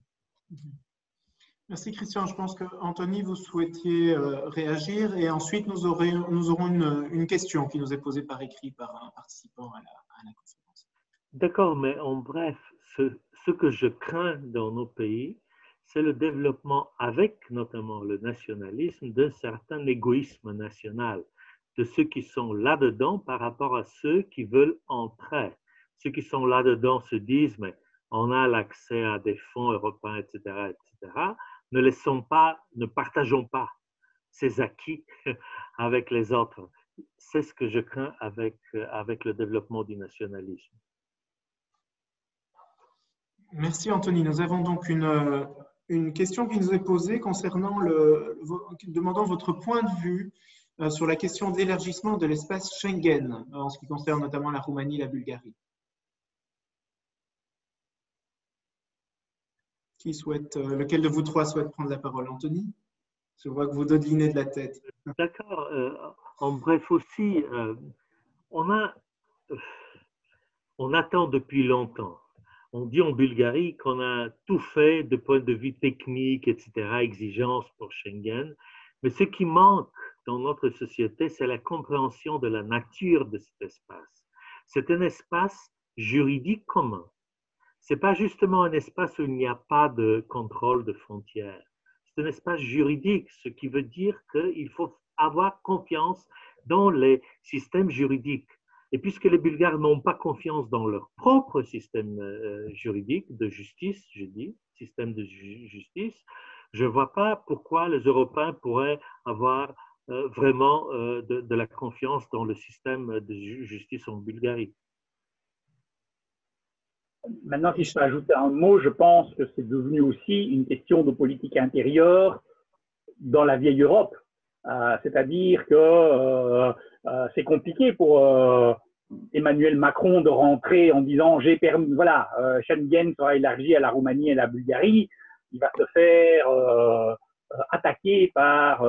Merci Christian. Je pense que Anthony, vous souhaitiez réagir et ensuite nous aurons une question qui nous est posée par écrit par un participant à la conférence. D'accord, mais en bref, ce que je crains dans nos pays, c'est le développement, avec notamment le nationalisme, d'un certain égoïsme national, de ceux qui sont là-dedans par rapport à ceux qui veulent entrer. Ceux qui sont là-dedans se disent, mais on a l'accès à des fonds européens, etc., etc. Ne partageons pas ces acquis avec les autres. C'est ce que je crains avec le développement du nationalisme. Merci Anthony. Nous avons donc une question qui nous est posée concernant demandant votre point de vue sur la question d'élargissement de l'espace Schengen en ce qui concerne notamment la Roumanie et la Bulgarie. Lequel de vous trois souhaite prendre la parole? Anthony? Je vois que vous dodelinez de la tête. D'accord. En bref aussi, on attend depuis longtemps. On dit en Bulgarie qu'on a tout fait de point de vue technique, etc., exigences pour Schengen. Mais ce qui manque dans notre société, c'est la compréhension de la nature de cet espace. C'est un espace juridique commun. Ce n'est pas justement un espace où il n'y a pas de contrôle de frontières. C'est un espace juridique, ce qui veut dire qu'il faut avoir confiance dans les systèmes juridiques. Et puisque les Bulgares n'ont pas confiance dans leur propre système juridique, de justice, je dis, système de justice, je ne vois pas pourquoi les Européens pourraient avoir vraiment de la confiance dans le système de justice en Bulgarie. Maintenant, si je peux ajouter un mot, je pense que c'est devenu aussi une question de politique intérieure dans la vieille Europe. C'est-à-dire que c'est compliqué pour Emmanuel Macron de rentrer en disant voilà, Schengen sera élargi à la Roumanie et à la Bulgarie. Il va se faire attaquer par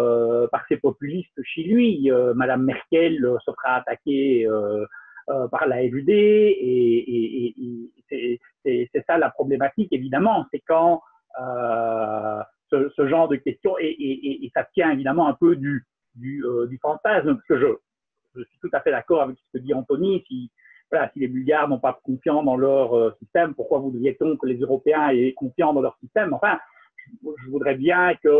ses populistes chez lui. Madame Merkel se fera attaquer par la FUD et c'est ça la problématique évidemment, c'est quand ce genre de questions et ça tient évidemment un peu du fantasme, parce que je suis tout à fait d'accord avec ce que dit Anthony. Si les Bulgares n'ont pas confiance dans leur système, pourquoi voudrait-on que les Européens aient confiance dans leur système? Enfin, je voudrais bien que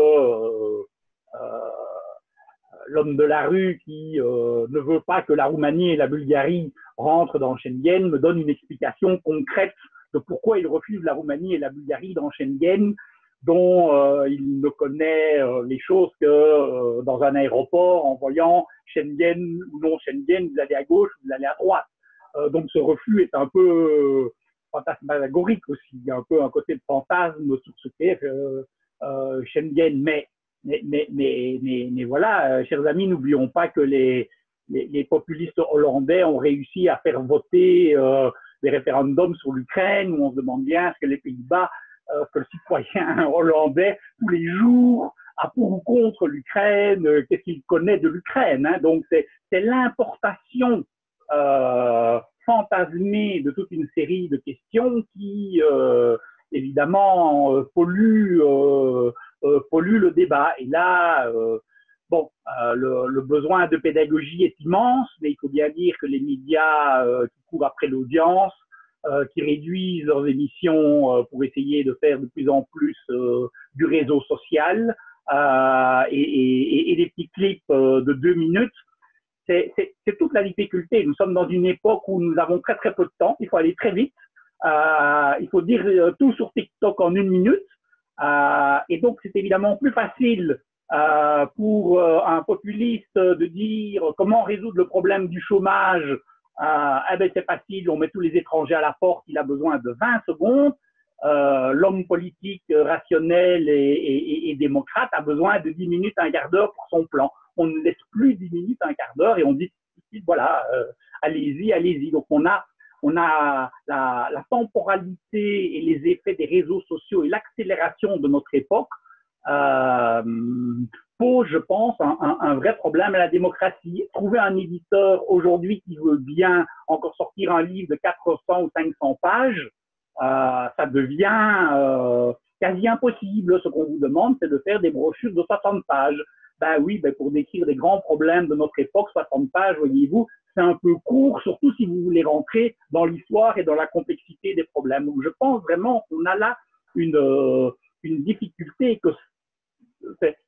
l'homme de la rue qui ne veut pas que la Roumanie et la Bulgarie rentrent dans Schengen me donne une explication concrète de pourquoi il refuse la Roumanie et la Bulgarie dans Schengen, dont il ne connaît les choses que dans un aéroport en voyant Schengen ou non Schengen, vous allez à gauche, vous allez à droite. Donc ce refus est un peu fantasmagorique aussi. Il y a un peu un côté de fantasme sur ce qu'est Schengen. Mais voilà, chers amis, n'oublions pas que les populistes hollandais ont réussi à faire voter des référendums sur l'Ukraine où on se demande bien ce que les Pays-Bas, que le citoyen hollandais, tous les jours, a pour ou contre l'Ukraine, qu'est-ce qu'il connaît de l'Ukraine. Hein. Donc, c'est l'importation fantasmée de toute une série de questions qui, évidemment, polluent le débat. Et là, bon, le besoin de pédagogie est immense, mais il faut bien dire que les médias qui courent après l'audience, qui réduisent leurs émissions pour essayer de faire de plus en plus du réseau social et des petits clips de 2 minutes, c'est toute la difficulté. Nous sommes dans une époque où nous avons très très peu de temps, il faut aller très vite, il faut dire tout sur TikTok en 1 minute, et donc c'est évidemment plus facile pour un populiste de dire comment résoudre le problème du chômage. Eh ben c'est facile, on met tous les étrangers à la porte, il a besoin de 20 secondes. L'homme politique rationnel et démocrate a besoin de 10 minutes, un quart d'heure pour son plan. On ne laisse plus 10 minutes, un quart d'heure et on dit tout de suite, voilà, allez-y, allez-y. Donc on a la temporalité et les effets des réseaux sociaux et l'accélération de notre époque pose, je pense, un vrai problème à la démocratie. Trouver un éditeur aujourd'hui qui veut bien encore sortir un livre de 400 ou 500 pages, ça devient quasi impossible. Ce qu'on vous demande, c'est de faire des brochures de 60 pages. Ben oui, ben pour décrire des grands problèmes de notre époque, 60 pages, voyez-vous, c'est un peu court, surtout si vous voulez rentrer dans l'histoire et dans la complexité des problèmes. Donc je pense vraiment qu'on a là une difficulté, que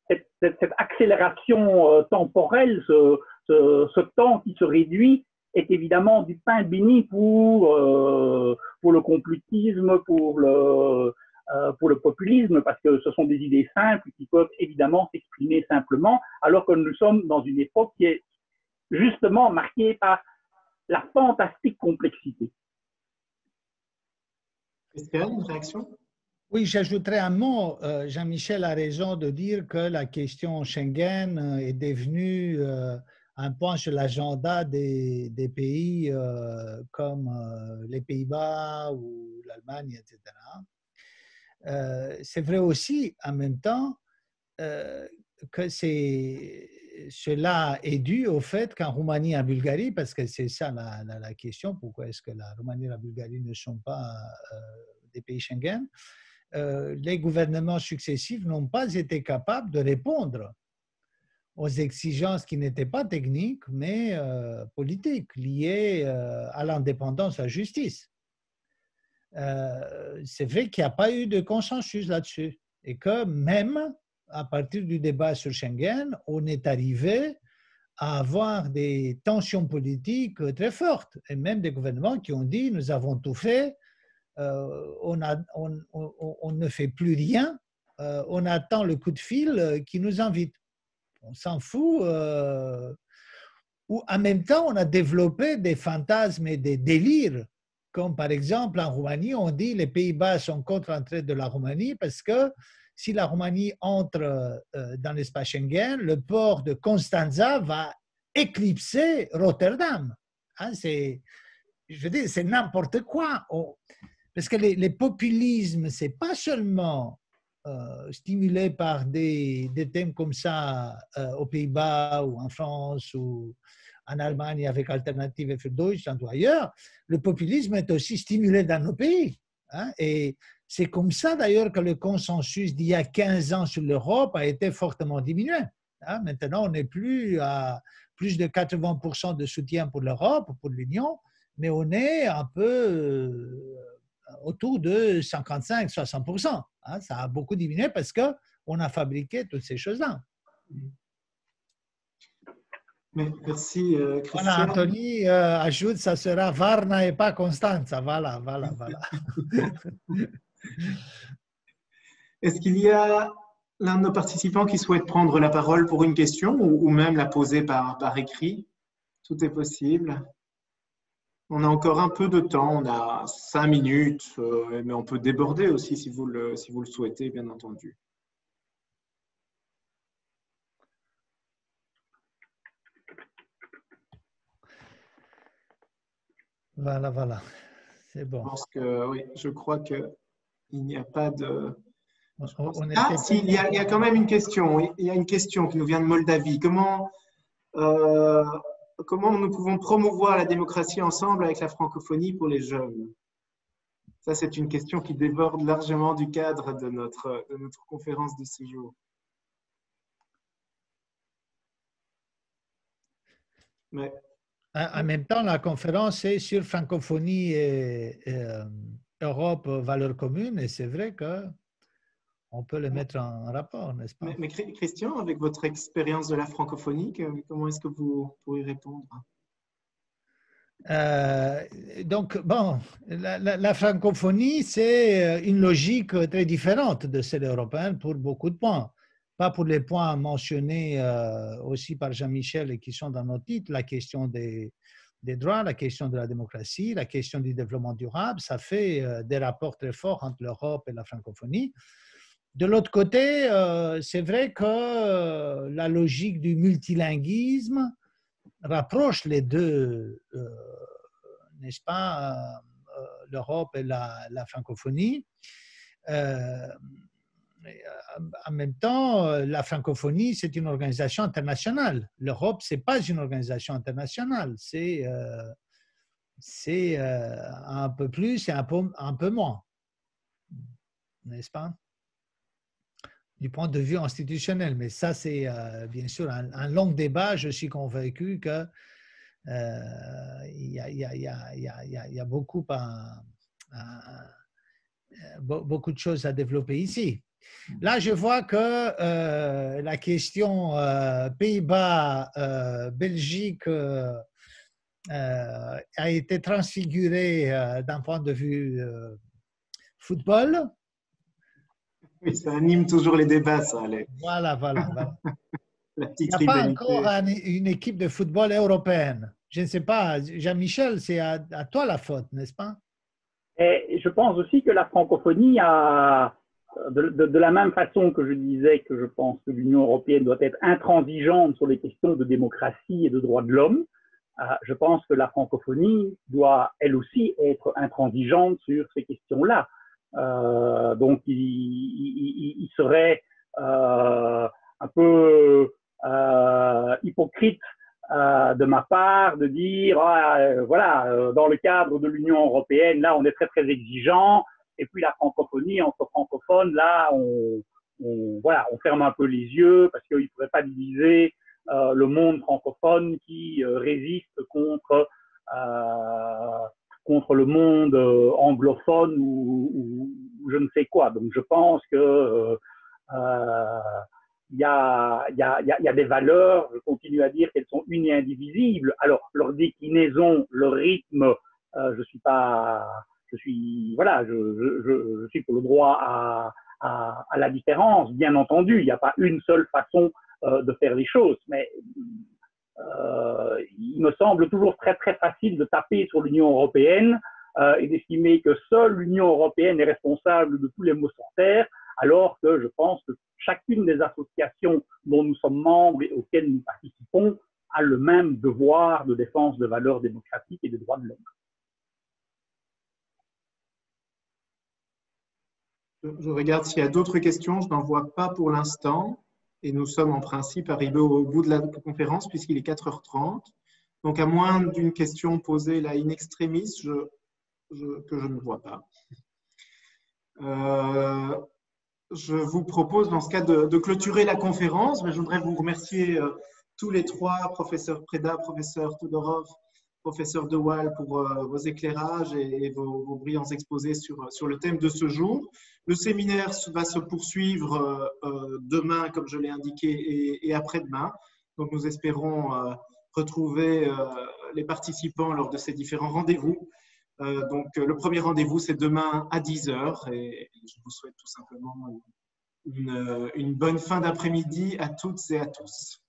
cette accélération temporelle, ce temps qui se réduit, est évidemment du pain béni pour le complotisme, pour le populisme, parce que ce sont des idées simples qui peuvent évidemment s'exprimer simplement, alors que nous sommes dans une époque qui est justement marquée par la fantastique complexité. Christiane, une réaction? Oui, j'ajouterais un mot. Jean-Michel a raison de dire que la question Schengen est devenue un point sur l'agenda des pays comme les Pays-Bas ou l'Allemagne, etc. C'est vrai aussi, en même temps, que cela est dû au fait qu'en Roumanie et en Bulgarie, parce que c'est ça la question, pourquoi est-ce que la Roumanie et la Bulgarie ne sont pas des pays Schengen, les gouvernements successifs n'ont pas été capables de répondre aux exigences qui n'étaient pas techniques, mais politiques, liées à l'indépendance de la justice. C'est vrai qu'il n'y a pas eu de consensus là-dessus et que même à partir du débat sur Schengen, on est arrivé à avoir des tensions politiques très fortes et même des gouvernements qui ont dit nous avons tout fait, on ne fait plus rien, on attend le coup de fil qui nous invite. On s'en fout. Ou en même temps, on a développé des fantasmes et des délires, comme par exemple en Roumanie, on dit les Pays-Bas sont contre l'entrée de la Roumanie parce que si la Roumanie entre dans l'espace Schengen, le port de Constanța va éclipser Rotterdam. Hein, je veux dire, c'est n'importe quoi. Parce que les populismes, ce n'est pas seulement stimulé par des thèmes comme ça aux Pays-Bas ou en France ou en Allemagne avec Alternative für Deutschland ou ailleurs. Le populisme est aussi stimulé dans nos pays. Hein, et c'est comme ça d'ailleurs que le consensus d'il y a 15 ans sur l'Europe a été fortement diminué. Hein, maintenant, on n'est plus à plus de 80% de soutien pour l'Europe, pour l'Union, mais on est un peu autour de 55-60%. Hein, ça a beaucoup diminué parce qu'on a fabriqué toutes ces choses-là. Merci, Christian. Voilà, Anthony ajoute, ça sera Varna et pas Constanța. Voilà. Est-ce qu'il y a l'un de nos participants qui souhaite prendre la parole pour une question ou même la poser par écrit? Tout est possible. On a encore un peu de temps, on a 5 minutes, mais on peut déborder aussi si vous le souhaitez, bien entendu. Voilà. C'est bon. Je pense que, oui, je crois qu'il n'y a pas de… On Ah, était si, il y a quand même une question. Il y a une question qui nous vient de Moldavie. Euh, comment nous pouvons promouvoir la démocratie ensemble avec la francophonie pour les jeunes? Ça, c'est une question qui déborde largement du cadre de notre conférence de ce jour. Mais, en même temps, la conférence est sur francophonie et Europe, valeurs communes, et c'est vrai qu'on peut le mettre en rapport, n'est-ce pas? mais Christian, avec votre expérience de la francophonie, comment est-ce que vous pourriez répondre? Donc, bon, la francophonie, c'est une logique très différente de celle européenne pour beaucoup de points. Pas pour les points mentionnés aussi par Jean-Michel et qui sont dans nos titres, la question des droits, la question de la démocratie, la question du développement durable. Ça fait des rapports très forts entre l'Europe et la francophonie. De l'autre côté, c'est vrai que la logique du multilinguisme rapproche les deux, n'est-ce pas, l'Europe et la francophonie. En même temps, la francophonie, c'est une organisation internationale. L'Europe, ce n'est pas une organisation internationale. C'est un peu plus et un peu moins, n'est-ce pas? Du point de vue institutionnel. Mais ça, c'est bien sûr un long débat. Je suis convaincu que il y a beaucoup de choses à développer ici. Là, je vois que la question Pays-Bas, Belgique a été transfigurée d'un point de vue football. Oui, ça anime toujours les débats, ça, allez. Voilà. La Il petite n'y a pas rivalité. encore une équipe de football européenne. Je ne sais pas, Jean-Michel, c'est à toi la faute, n'est-ce pas? Et je pense aussi que la francophonie a, de la même façon que je disais que je pense que l'Union européenne doit être intransigeante sur les questions de démocratie et de droits de l'homme, je pense que la francophonie doit elle aussi être intransigeante sur ces questions-là. Donc, il serait un peu hypocrite de ma part de dire voilà, dans le cadre de l'Union européenne, là on est très très exigeant, et puis la francophonie, entre francophones, là on ferme un peu les yeux parce qu'il ne faudrait pas diviser le monde francophone qui résiste contre le monde anglophone ou je ne sais quoi. Donc je pense que il y a des valeurs, je continue à dire qu'elles sont une et indivisibles. Alors, leur déclinaison, leur rythme, je suis pour le droit à la différence, bien entendu. Il n'y a pas une seule façon de faire les choses, mais il me semble toujours très, très facile de taper sur l'Union européenne et d'estimer que seule l'Union européenne est responsable de tous les maux sur terre, alors que je pense que chacune des associations dont nous sommes membres et auxquelles nous participons a le même devoir de défense de valeurs démocratiques et des droits de l'homme. Je regarde s'il y a d'autres questions. Je n'en vois pas pour l'instant. Et nous sommes en principe arrivés au bout de la conférence puisqu'il est 4h30. Donc, à moins d'une question posée là in extremis, que je ne vois pas. Je vous propose dans ce cas de clôturer la conférence. Mais je voudrais vous remercier tous les trois, professeur Preda, professeur Todorov, professeur De Waal, pour vos éclairages et vos brillants exposés sur le thème de ce jour. Le séminaire va se poursuivre demain, comme je l'ai indiqué, et après-demain. Donc, nous espérons retrouver les participants lors de ces différents rendez-vous. Donc, le premier rendez-vous, c'est demain à 10h et je vous souhaite tout simplement une bonne fin d'après-midi à toutes et à tous.